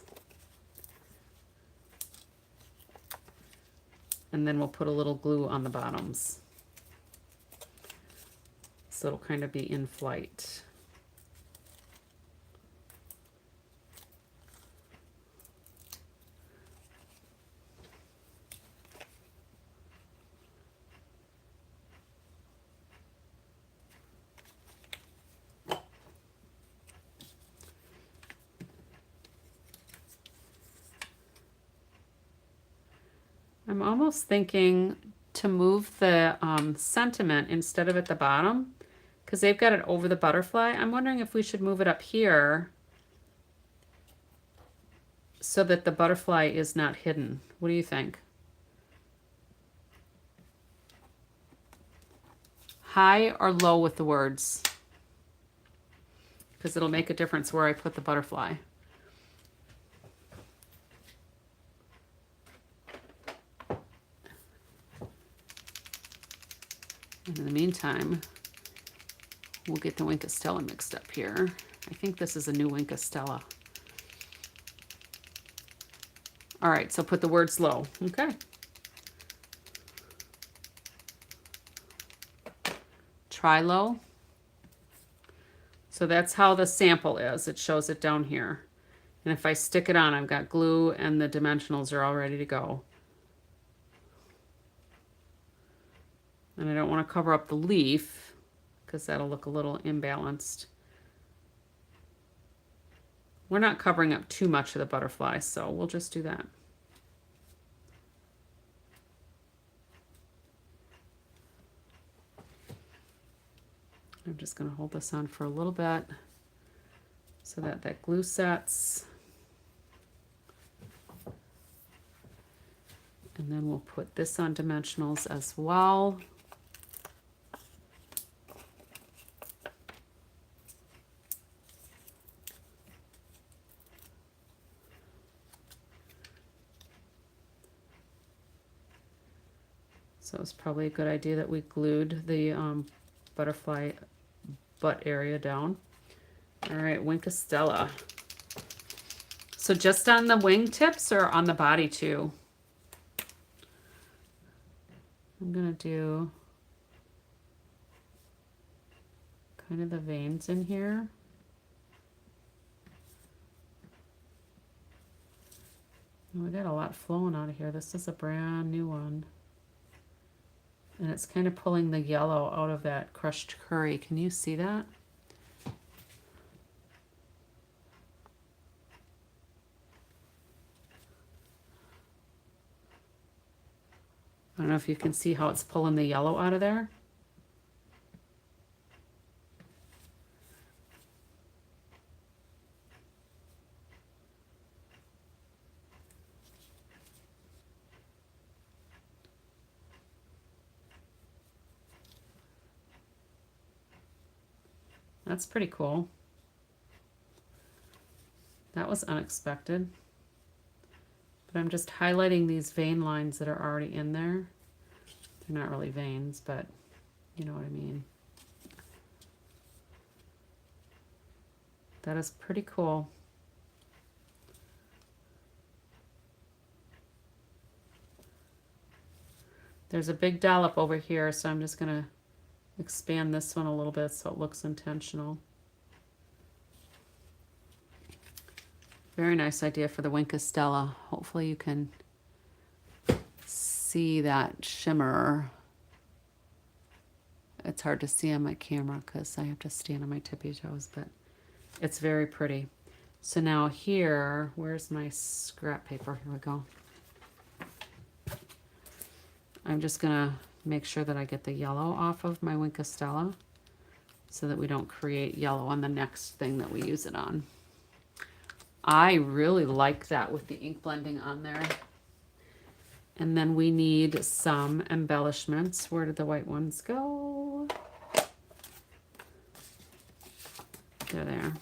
And then we'll put a little glue on the bottoms. So it'll kind of be in flight. I'm almost thinking to move the sentiment instead of at the bottom, because they've got it over the butterfly. I'm wondering if we should move it up here so that the butterfly is not hidden. What do you think? High or low with the words? Because it'll make a difference where I put the butterfly. And in the meantime, we'll get the Wink of Stella mixed up here. I think this is a new Wink of Stella. All right, so put the words low. Okay. Try low. So that's how the sample is. It shows it down here. And if I stick it on, I've got glue and the dimensionals are all ready to go. And I don't want to cover up the leaf because that'll look a little imbalanced. We're not covering up too much of the butterfly, so we'll just do that. I'm just going to hold this on for a little bit so that that glue sets. And then we'll put this on dimensionals as well. So it's probably a good idea that we glued the butterfly butt area down. All right, Wink of Stella. So just on the wing tips or on the body too? I'm gonna do kind of the veins in here. Oh, we got a lot flowing out of here. This is a brand new one. And it's kind of pulling the yellow out of that crushed curry. Can you see that? I don't know if you can see how it's pulling the yellow out of there. That's pretty cool. That was unexpected. But I'm just highlighting these vein lines that are already in there. They're not really veins, but you know what I mean. That is pretty cool. There's a big dollop over here, so I'm just gonna expand this one a little bit so it looks intentional. Very nice idea for the Wink of Stella. Hopefully you can see that shimmer. It's hard to see on my camera because I have to stand on my tippy toes, but it's very pretty. So now here, where's my scrap paper? Here we go. I'm just gonna make sure that I get the yellow off of my Wink of Stella so that we don't create yellow on the next thing that we use it on. I really like that with the ink blending on there. And then we need some embellishments. Where did the white ones go? They're there.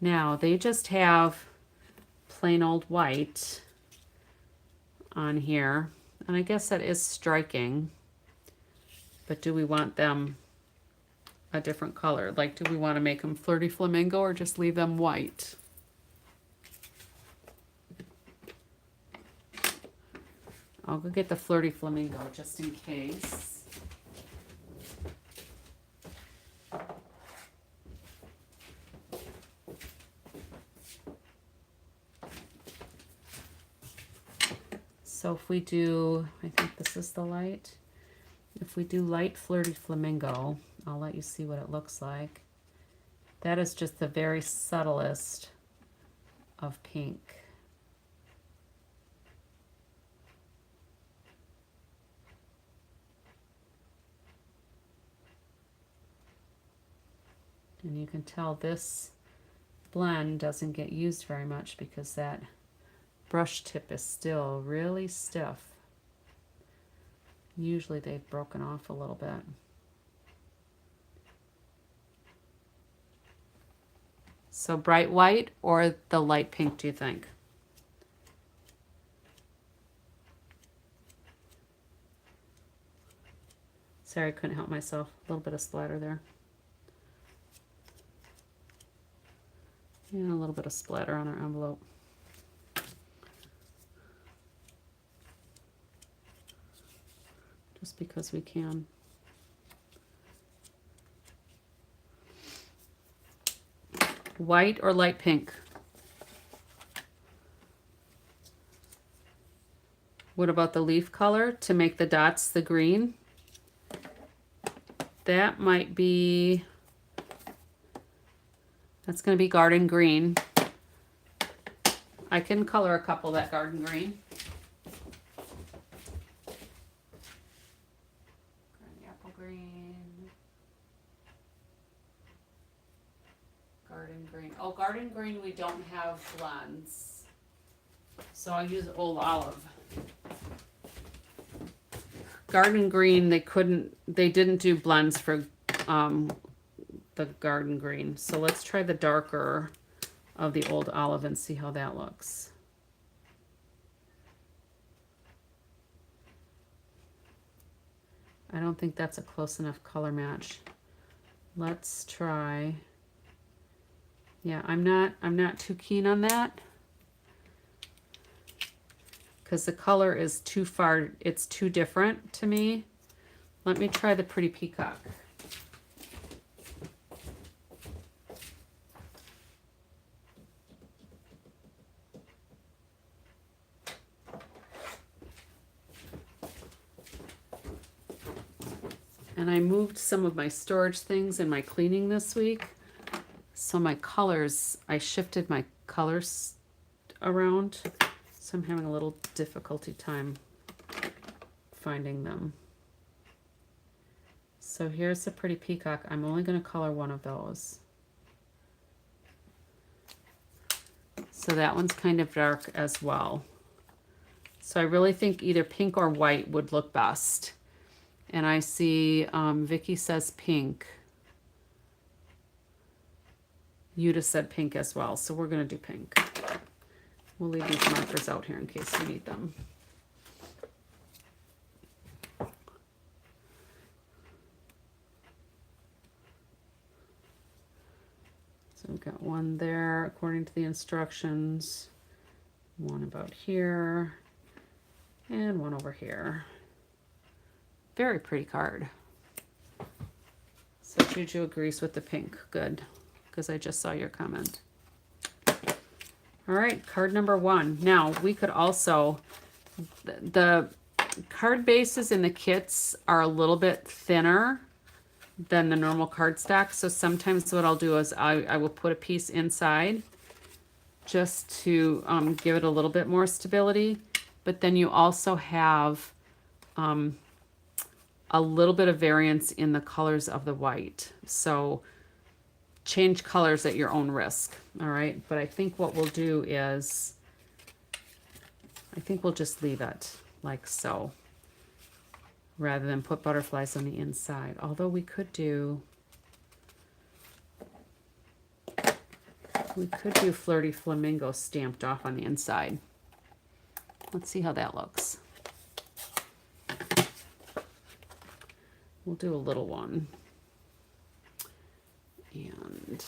Now, they just have plain old white on here. And I guess that is striking. But do we want them a different color? Like, do we want to make them Flirty Flamingo or just leave them white? I'll go get the Flirty Flamingo just in case. So if we do, I think this is the light. If we do light Flirty Flamingo, I'll let you see what it looks like. That is just the very subtlest of pink. And you can tell this blend doesn't get used very much because that brush tip is still really stiff. Usually they've broken off a little bit. So bright white or the light pink, do you think? Sorry, I couldn't help myself. A little bit of splatter there. And a little bit of splatter on our envelope. Just because we can. White or light pink? What about the leaf color to make the dots the green? That might be, that's going to be garden green. I can color a couple that garden green. Apple green. Garden green. Oh, garden green we don't have blends. So I'll use old olive. Garden green, they didn't do blends for the garden green. So let's try the darker of the old olive and see how that looks. I don't think that's a close enough color match. Let's try. Yeah, I'm not too keen on that, because the color is too far, it's too different to me. Let me try the Pretty Peacock. And I moved some of my storage things in my cleaning this week. So my colors, I shifted my colors around. So I'm having a little difficulty time finding them. So here's the Pretty Peacock. I'm only going to color one of those. So that one's kind of dark as well. So I really think either pink or white would look best. And I see Vicky says pink. Yuta said pink as well. So we're going to do pink. We'll leave these markers out here in case we need them. So we've got one there according to the instructions, one about here, and one over here. Very pretty card. So Juju agrees with the pink. Good, because I just saw your comment. All right, card number 1. Now, we could also, the card bases in the kits are a little bit thinner than the normal cardstock. So sometimes what I'll do is I will put a piece inside just to give it a little bit more stability. But then you also have a little bit of variance in the colors of the white. So change colors at your own risk. All right. But I think what we'll do is, I think we'll just leave it like so, rather than put butterflies on the inside. Although we could do Flirty Flamingo stamped off on the inside. Let's see how that looks. We'll do a little one. And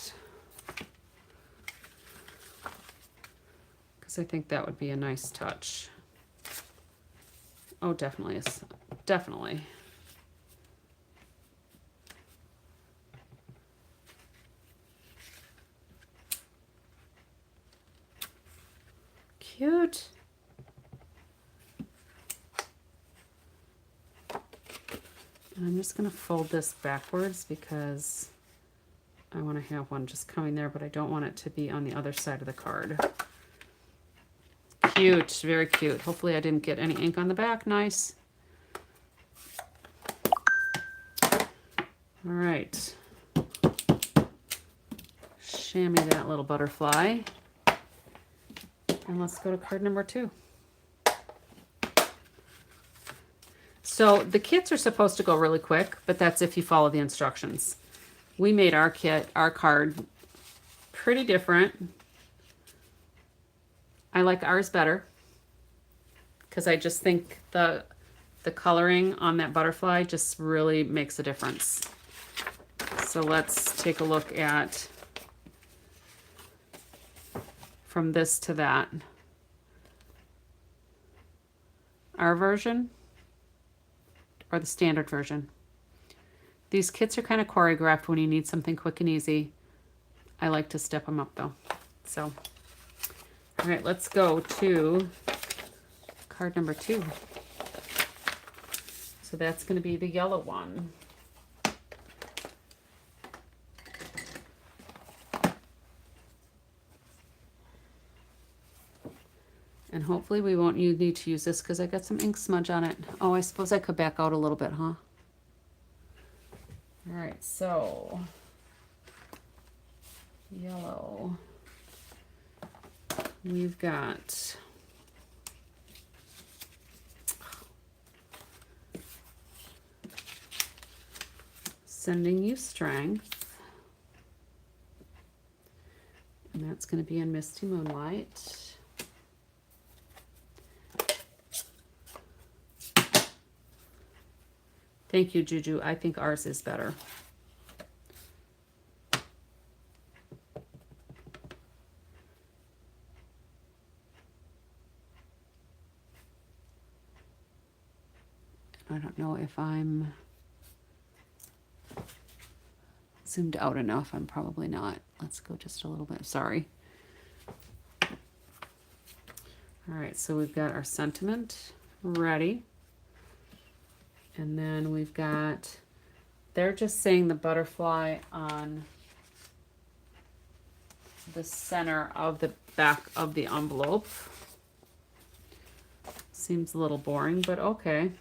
because I think that would be a nice touch. Oh, definitely. Definitely. Cute. And I'm just going to fold this backwards because I want to have one just coming there, but I don't want it to be on the other side of the card. Cute, very cute. Hopefully I didn't get any ink on the back. Nice. All right. Chamois that little butterfly. And let's go to card number 2. So the kits are supposed to go really quick, but that's if you follow the instructions. We made our kit, our card, pretty different. I like ours better because I just think the the coloring on that butterfly just really makes a difference. So let's take a look at from this to that. Our version or the standard version. These kits are kind of choreographed when you need something quick and easy. I like to step them up though. So, all right, let's go to card number 2. So that's going to be the yellow one. And hopefully we won't need to use this because I got some ink smudge on it. Oh, I suppose I could back out a little bit, huh? All right, so yellow. We've got Sending You Strength. And that's going to be in Misty Moonlight. Thank you, Juju. I think ours is better. I don't know if I'm zoomed out enough. I'm probably not. Let's go just a little bit. Sorry. All right, so we've got our sentiment ready. And then we've got, they're just saying the butterfly on the center of the back of the envelope. Seems a little boring, but okay.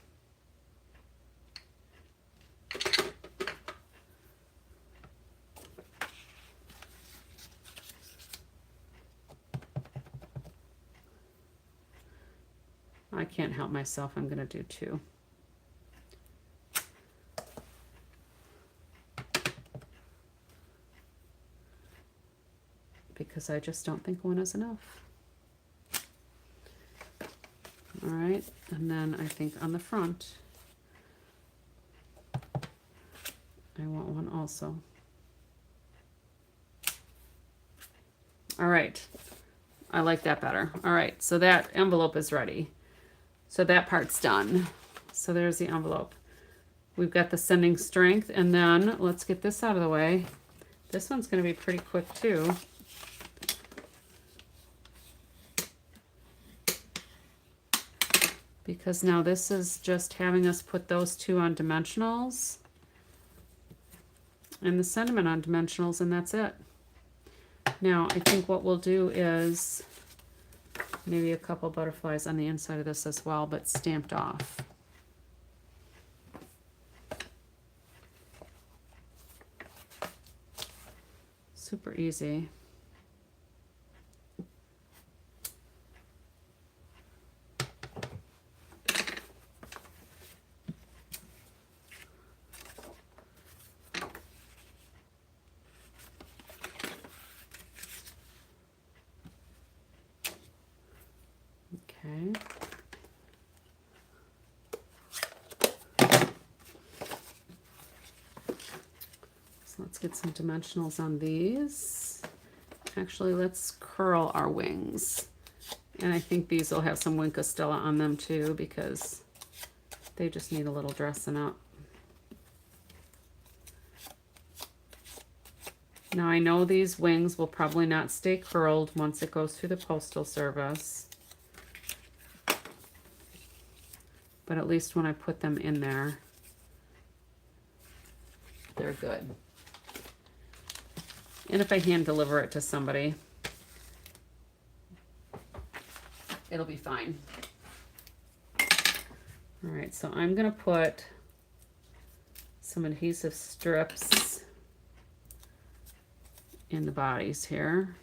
I can't help myself. I'm going to do 2. Because I just don't think 1 is enough. All right, and then I think on the front, I want 1 also. All right, I like that better. All right, so that envelope is ready. So that part's done. So there's the envelope. We've got the Sending Strength, and then let's get this out of the way. This one's going to be pretty quick too. Because now this is just having us put those 2 on dimensionals and the sentiment on dimensionals, and that's it. Now I think what we'll do is maybe a couple butterflies on the inside of this as well, but stamped off. Super easy. Okay. So let's get some dimensionals on these. Actually, let's curl our wings. And I think these will have some Wink of Stella on them too, because they just need a little dressing up. Now I know these wings will probably not stay curled once it goes through the postal service. But at least when I put them in there, they're good. And if I hand deliver it to somebody, it'll be fine. All right, so I'm gonna put some adhesive strips in the bodies here.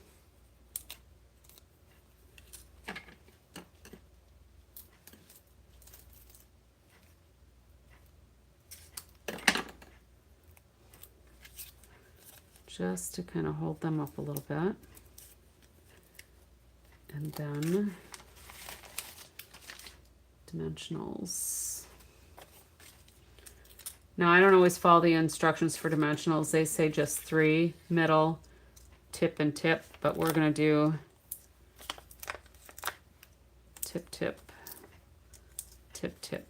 Just to kind of hold them up a little bit. And then dimensionals. Now, I don't always follow the instructions for dimensionals. They say just 3, middle, tip, and tip, but we're going to do tip, tip, tip, tip.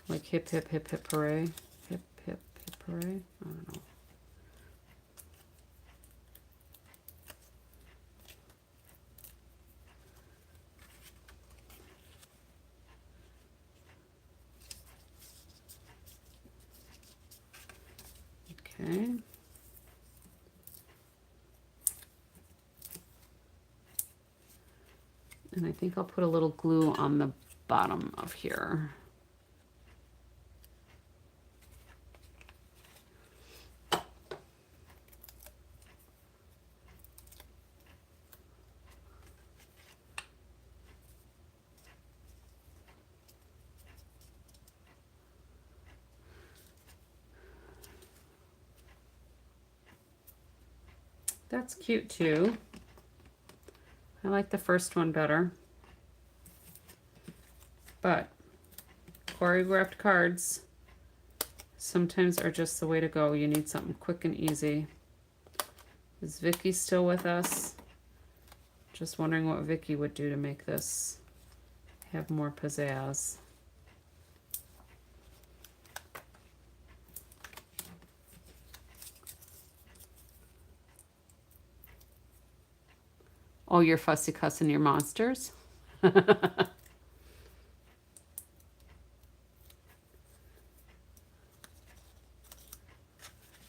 Like hip, hip, hip, hip, hooray. Hip, hip, hip, hooray. I don't know. Okay. And I think I'll put a little glue on the bottom of here. That's cute too. I like the first one better. But choreographed cards sometimes are just the way to go. You need something quick and easy. Is Vicky still with us? Just wondering what Vicky would do to make this have more pizzazz. Oh, you're fussy cussing your monsters?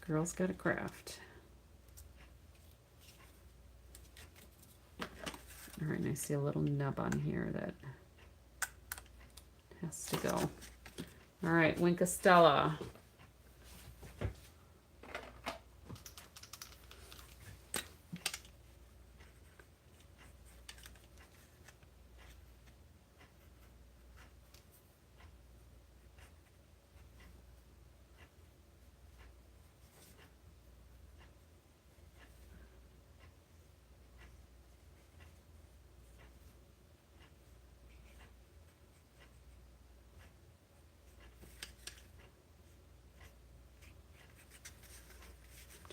Girls gotta craft. All right, and I see a little nub on here that has to go. All right, Winkastella.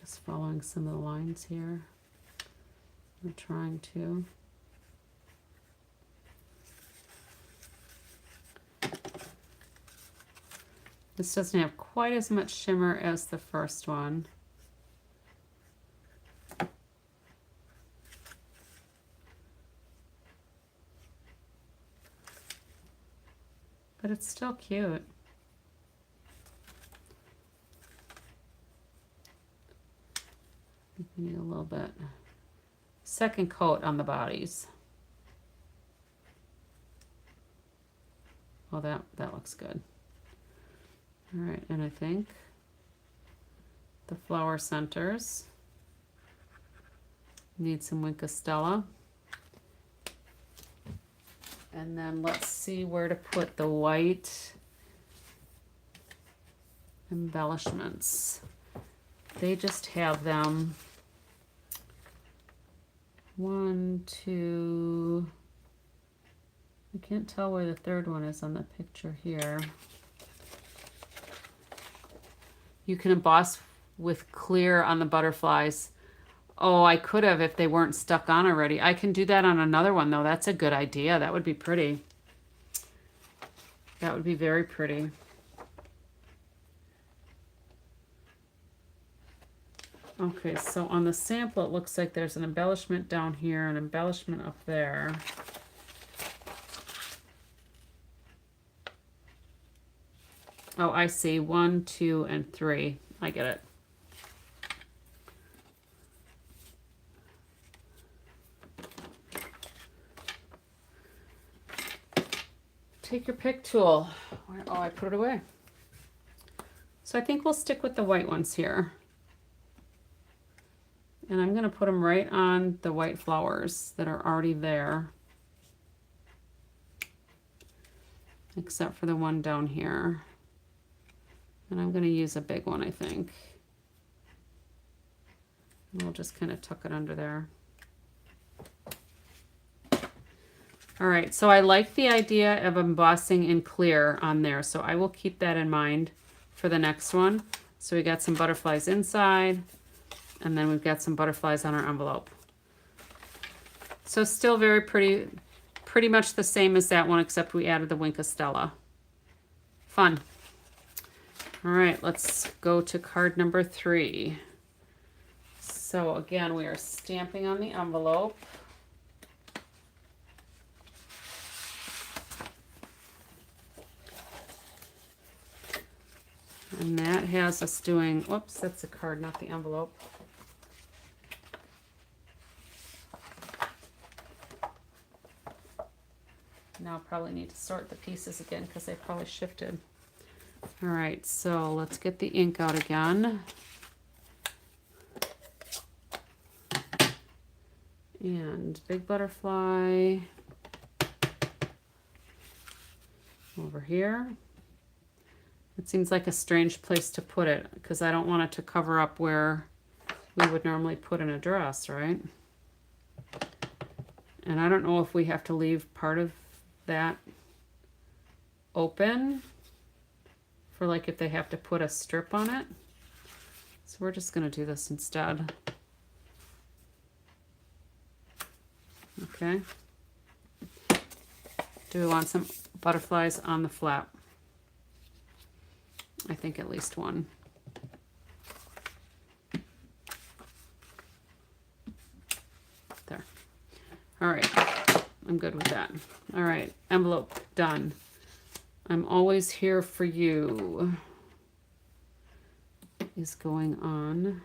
Just following some of the lines here. I'm trying to. This doesn't have quite as much shimmer as the first one. But it's still cute. We need a little bit. Second coat on the bodies. Oh, that looks good. All right, and I think the flower centers need some Winkastella. And then let's see where to put the white embellishments. They just have them 1, 2, I can't tell where the third one is on the picture here. You can emboss with clear on the butterflies. Oh, I could have if they weren't stuck on already. I can do that on another one though. That's a good idea. That would be pretty. That would be very pretty. Okay, so on the sample it looks like there's an embellishment down here, an embellishment up there. Oh, I see. 1, 2, and 3. I get it. Take your pick tool. Oh, I put it away. So I think we'll stick with the white ones here. And I'm going to put them right on the white flowers that are already there. Except for the one down here. And I'm going to use a big one, I think. And we'll just kind of tuck it under there. All right, so I like the idea of embossing in clear on there, so I will keep that in mind for the next one. So we got some butterflies inside, and then we've got some butterflies on our envelope. So still very pretty much the same as that one, except we added the Wink of Stella. Fun. All right, let's go to card number 3. So again, we are stamping on the envelope. And that has us doing, whoops, that's the card, not the envelope. Now I'll probably need to sort the pieces again because they probably shifted. All right, so let's get the ink out again. And big butterfly over here. It seems like a strange place to put it because I don't want it to cover up where we would normally put an address, right? And I don't know if we have to leave part of that open for like if they have to put a strip on it. So we're just going to do this instead. Okay. Do we want some butterflies on the flap? I think at least one. There. All right. I'm good with that. All right. Envelope done. I'm always here for you is going on.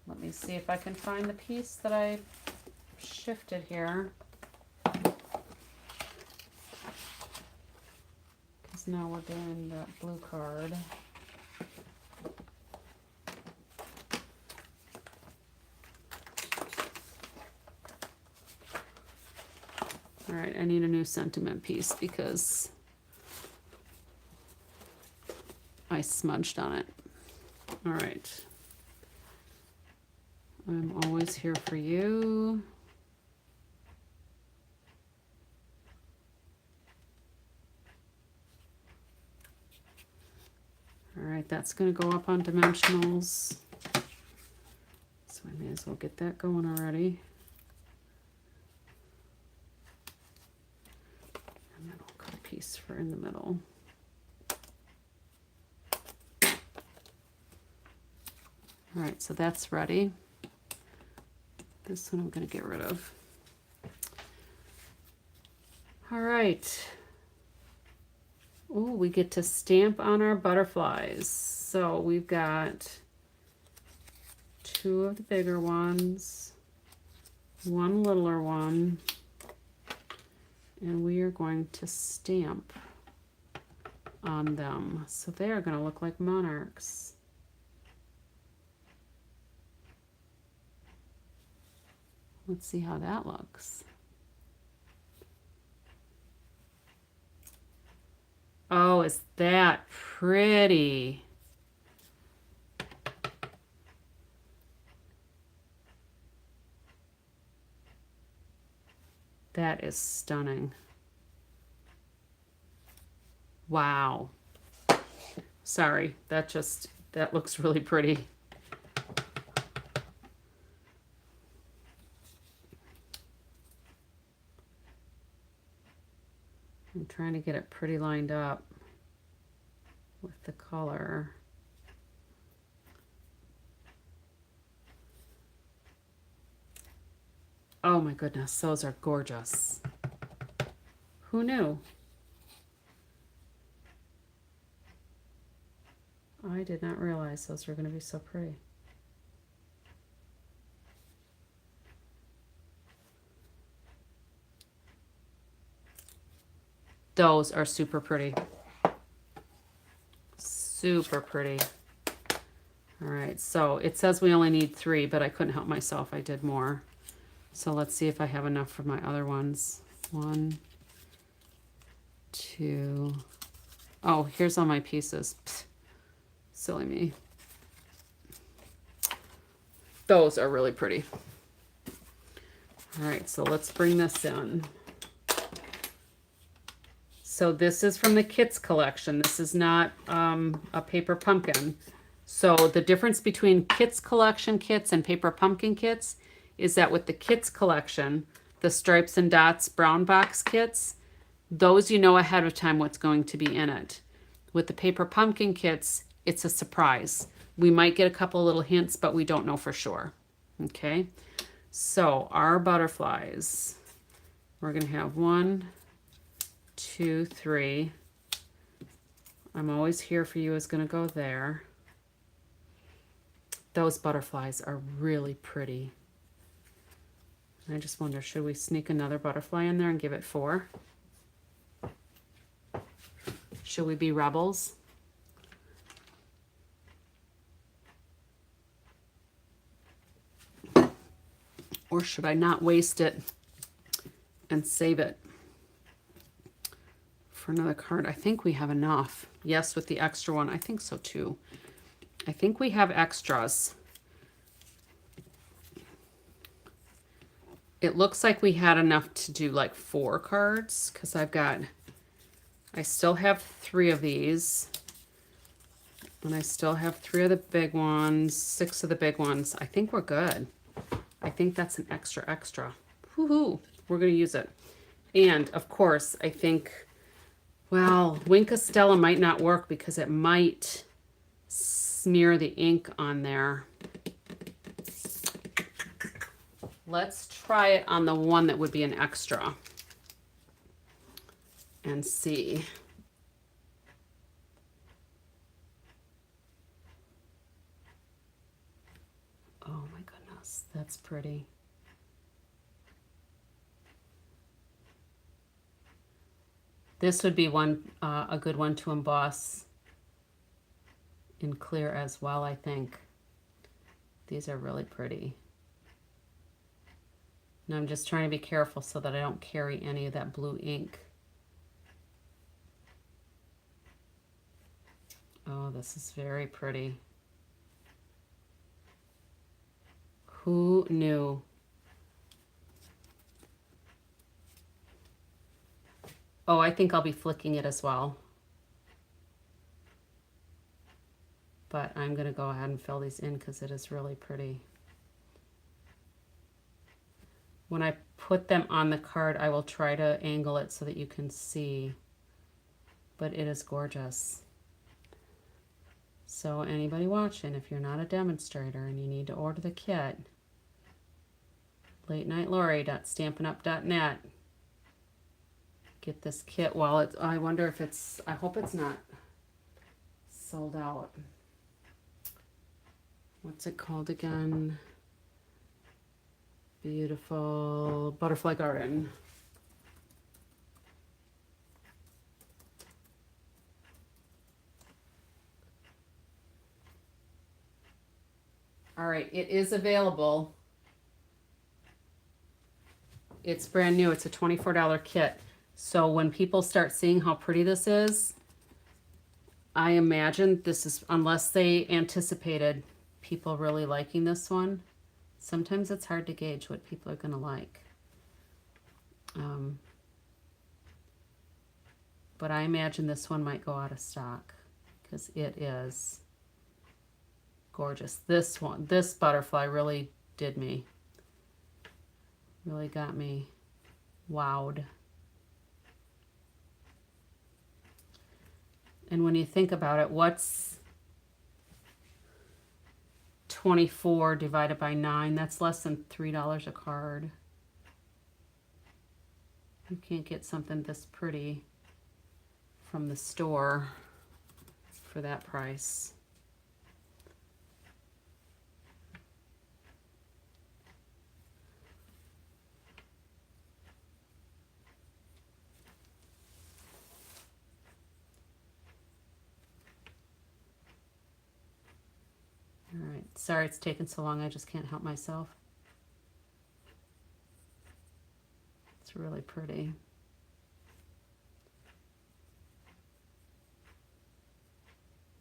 Let me see if I can find the piece that I shifted here. Because now we're doing the blue card. All right, I need a new sentiment piece because I smudged on it. All right. I'm always here for you. All right, that's going to go up on dimensionals. So I may as well get that going already. And then I'll cut a piece for in the middle. All right, so that's ready. This one I'm going to get rid of. All right. Oh, we get to stamp on our butterflies. So we've got 2 of the bigger ones, 1 littler one, and we are going to stamp on them. So they are going to look like monarchs. Let's see how that looks. Oh, is that pretty? That is stunning. Wow. Sorry, that looks really pretty. I'm trying to get it pretty lined up with the color. Oh my goodness, those are gorgeous. Who knew? I did not realize those were going to be so pretty. Those are super pretty. Super pretty. All right, so it says we only need 3, but I couldn't help myself. I did more. So let's see if I have enough for my other ones. 1, 2. Oh, here's all my pieces. Pfft. Silly me. Those are really pretty. All right, so let's bring this in. So this is from the Kits collection. This is not a paper pumpkin. So the difference between Kits collection kits and paper pumpkin kits is that with the Kits collection, the stripes and dots brown box kits, those you know ahead of time what's going to be in it. With the paper pumpkin kits, it's a surprise. We might get a couple little hints, but we don't know for sure. Okay, so our butterflies, we're gonna have 1, 2, 3. I'm always here for you is gonna go there. Those butterflies are really pretty. I just wonder, should we sneak another butterfly in there and give it 4? Should we be rebels? Or should I not waste it and save it for another card? I think we have enough. Yes, with the extra one. I think so too. I think we have extras. It looks like we had enough to do like 4 cards because I still have 3 of these. And I still have 3 of the big ones, 6 of the big ones. I think we're good. I think that's an extra. Woohoo! We're going to use it. And, of course, I think, well, Wink Stella might not work because it might smear the ink on there. Let's try it on the one that would be an extra and see. Oh my goodness, that's pretty. This would be one, a good one to emboss in clear as well, I think. These are really pretty. And I'm just trying to be careful so that I don't carry any of that blue ink. Oh, this is very pretty. Who knew? Oh, I think I'll be flicking it as well. But I'm going to go ahead and fill these in because it is really pretty. When I put them on the card, I will try to angle it so that you can see. But it is gorgeous. So anybody watching, if you're not a demonstrator and you need to order the kit, latenightLori.stampinup.net. Get this kit while it's, I wonder if it's, I hope it's not sold out. What's it called again? Beautiful Butterfly Garden. All right, it is available. It's brand new. It's a $24 kit. So when people start seeing how pretty this is, I imagine this is, unless they anticipated people really liking this one, sometimes it's hard to gauge what people are going to like. But I imagine this one might go out of stock because it is gorgeous. This one, this butterfly really did me. Really got me wowed. And when you think about it, what's 24 divided by 9? That's less than $3 a card. You can't get something this pretty from the store for that price. All right, sorry it's taken so long, I just can't help myself. It's really pretty.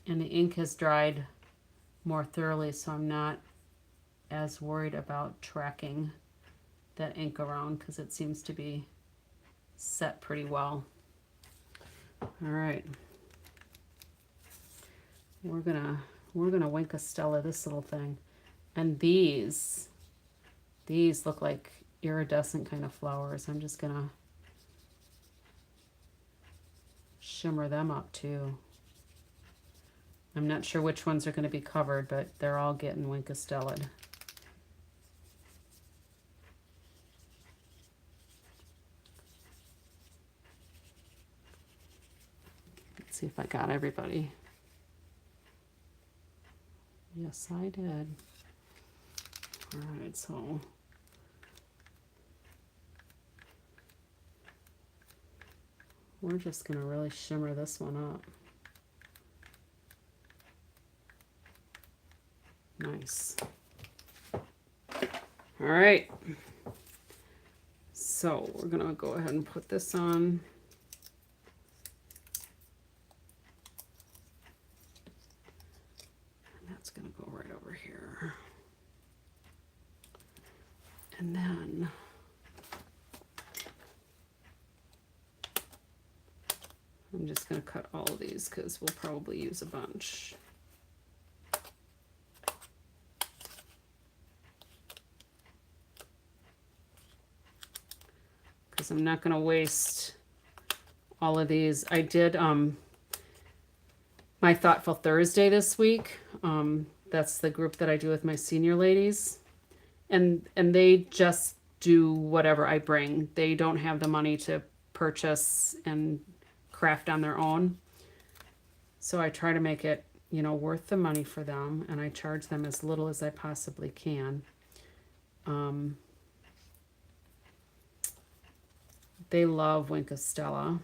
And the ink has dried more thoroughly, so I'm not as worried about tracking that ink around because it seems to be set pretty well. All right. We're gonna Winka Stella this little thing. And these look like iridescent kind of flowers. I'm just gonna shimmer them up too. I'm not sure which ones are going to be covered, but they're all getting Winka Stella'd. Let's see if I got everybody. Yes, I did. All right, so we're just going to really shimmer this one up. Nice. All right. So we're going to go ahead and put this on. And that's going to go right over here. And then I'm just going to cut all of these because we'll probably use a bunch. Because I'm not going to waste all of these. I did my Thoughtful Thursday this week. That's the group that I do with my senior ladies. And they just do whatever I bring. They don't have the money to purchase and craft on their own. So I try to make it, you know, worth the money for them, and I charge them as little as I possibly can. They love Winka Stella.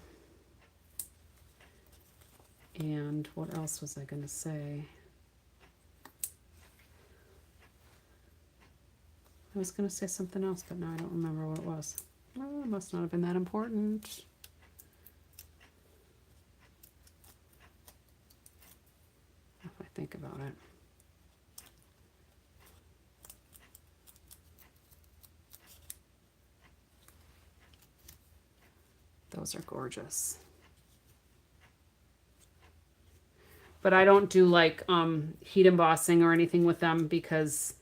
And what else was I going to say? I was going to say something else, but now I don't remember what it was. Oh, it must not have been that important. If I think about it. Those are gorgeous. But I don't do like heat embossing or anything with them because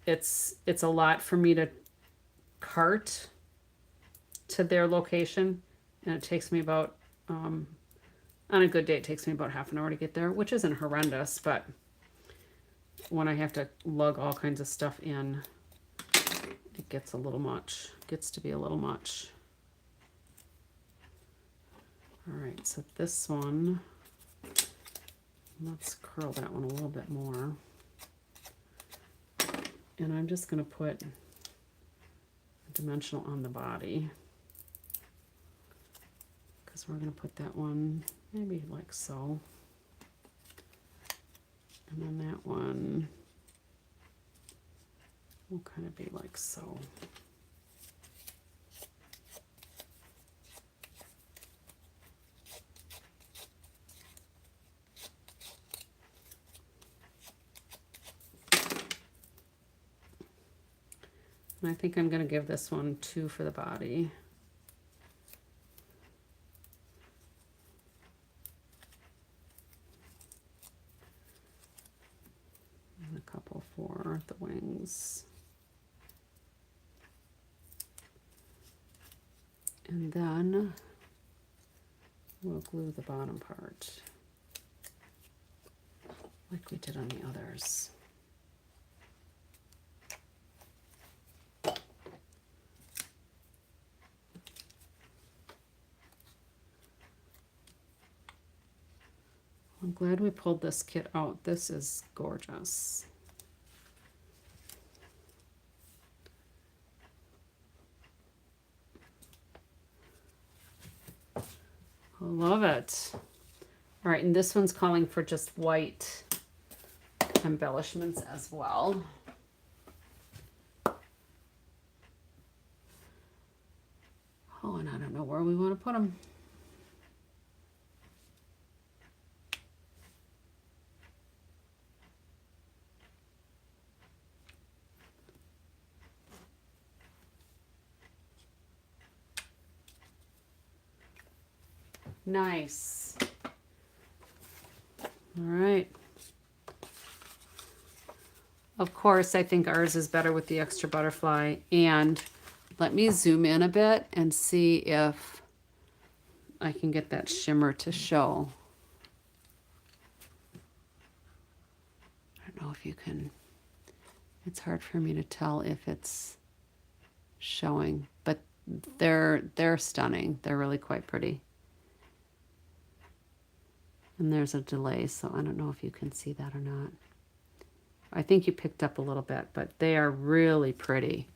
it's a lot for me to cart to their location, and it takes me about on a good day it takes me about half an hour to get there, which isn't horrendous, but when I have to lug all kinds of stuff in, it gets a little much. It gets to be a little much. All right, so this one, let's curl that one a little bit more. And I'm just going to put a dimensional on the body, because we're going to put that one maybe like so. And then that one will kind of be like so. And I think I'm going to give this one 2 for the body. And a couple for the wings. And then we'll glue the bottom part like we did on the others. I'm glad we pulled this kit out. This is gorgeous. I love it. All right, and this one's calling for just white embellishments as well. Oh, and I don't know where we want to put them. Nice. All right. Of course, I think ours is better with the extra butterfly. And let me zoom in a bit and see if I can get that shimmer to show. I don't know if you can, it's hard for me to tell if it's showing, but they're stunning. They're really quite pretty. And there's a delay, so I don't know if you can see that or not. I think you picked up a little bit, but they are really pretty.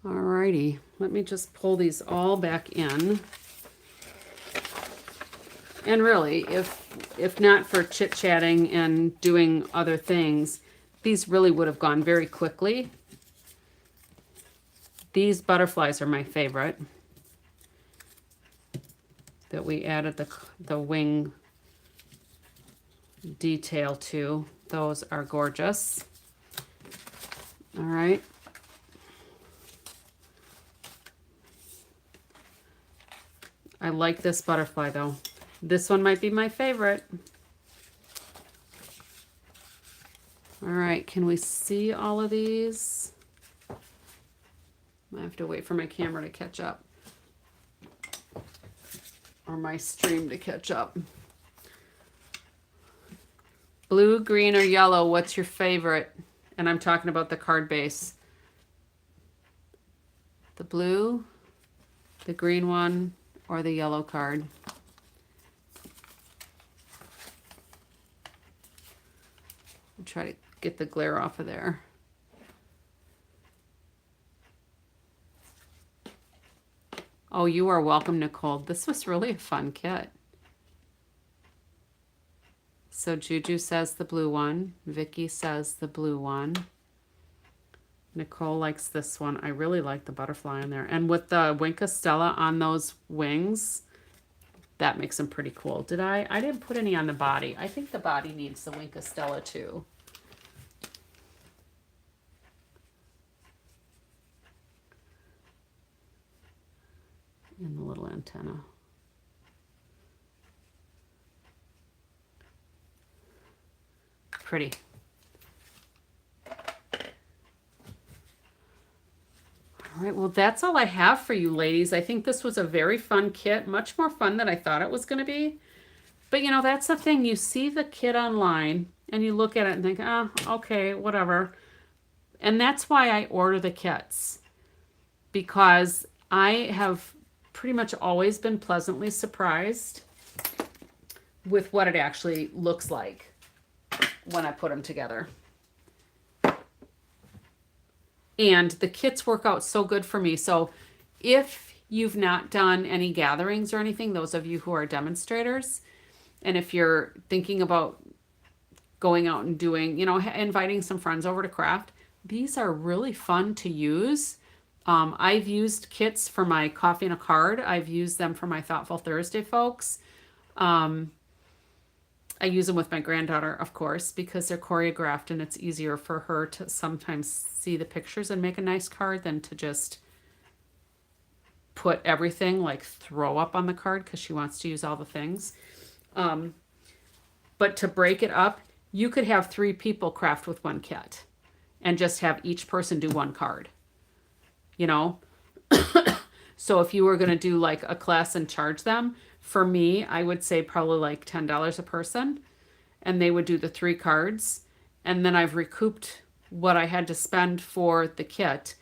Alrighty, let me just pull these all back in. And really, if not for chit-chatting and doing other things, these really would have gone very quickly. These butterflies are my favorite that we added the wing detail to. Those are gorgeous. All right. I like this butterfly though. This one might be my favorite. All right, can we see all of these? I have to wait for my camera to catch up. Or my stream to catch up. Blue, green, or yellow, what's your favorite? And I'm talking about the card base. The blue, the green one, or the yellow card. I'll try to get the glare off of there. Oh, you are welcome, Nicole. This was really a fun kit. So Juju says the blue one. Vicky says the blue one. Nicole likes this one. I really like the butterfly in there. And with the Winka Stella on those wings, that makes them pretty cool. I didn't put any on the body. I think the body needs the Winka Stella too. And the little antenna. Pretty. All right, well, that's all I have for you ladies. I think this was a very fun kit, much more fun than I thought it was going to be. But you know, that's the thing. You see the kit online and you look at it and think, oh, okay, whatever. And that's why I order the kits, because I have pretty much always been pleasantly surprised with what it actually looks like when I put them together. And the kits work out so good for me. So if you've not done any gatherings or anything, those of you who are demonstrators, and if you're thinking about going out and doing, you know, inviting some friends over to craft, these are really fun to use. I've used kits for my Coffee and a Card. I've used them for my Thoughtful Thursday folks. I use them with my granddaughter, of course, because they're choreographed and it's easier for her to sometimes see the pictures and make a nice card than to just put everything, like throw up on the card because she wants to use all the things. But to break it up, you could have 3 people craft with one kit and just have each person do one card, you know? So if you were going to do like a class and charge them, for me, I would say probably like $10 a person, and they would do the 3 cards. And then I've recouped what I had to spend for the kit,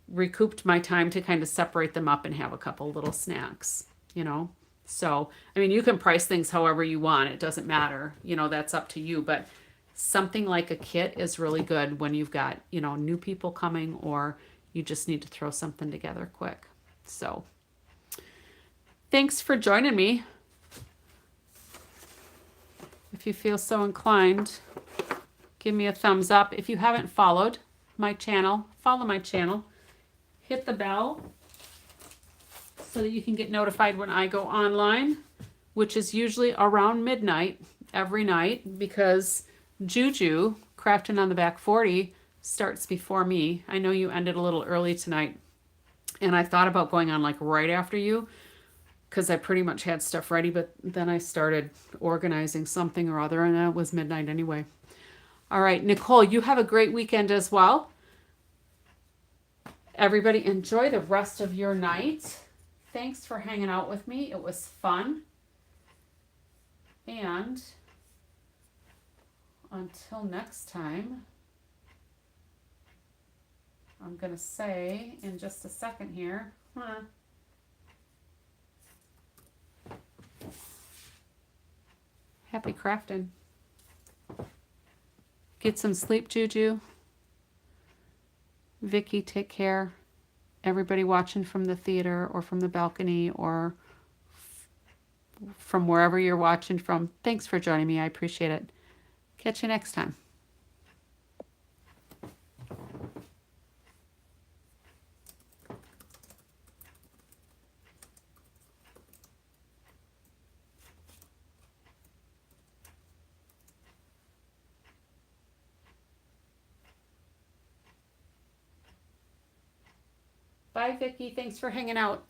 recouped my time to kind of separate them up and have a couple little snacks, you know? So, I mean, you can price things however you want. It doesn't matter, you know, that's up to you. But something like a kit is really good when you've got, you know, new people coming or you just need to throw something together quick. So thanks for joining me. If you feel so inclined, give me a thumbs up. If you haven't followed my channel, follow my channel. Hit the bell so that you can get notified when I go online, which is usually around midnight every night, because Juju, Craftin on the Back 40, starts before me. I know you ended a little early tonight, and I thought about going on like right after you because I pretty much had stuff ready, but then I started organizing something or other, and it was midnight anyway. All right, Nicole, you have a great weekend as well. Everybody, enjoy the rest of your night. Thanks for hanging out with me. It was fun. And until next time, I'm going to say in just a second here, happy crafting. Get some sleep, Juju. Vicky, take care. Everybody watching from the theater or from the balcony or from wherever you're watching from, thanks for joining me. I appreciate it. Catch you next time. Bye, Vicky. Thanks for hanging out.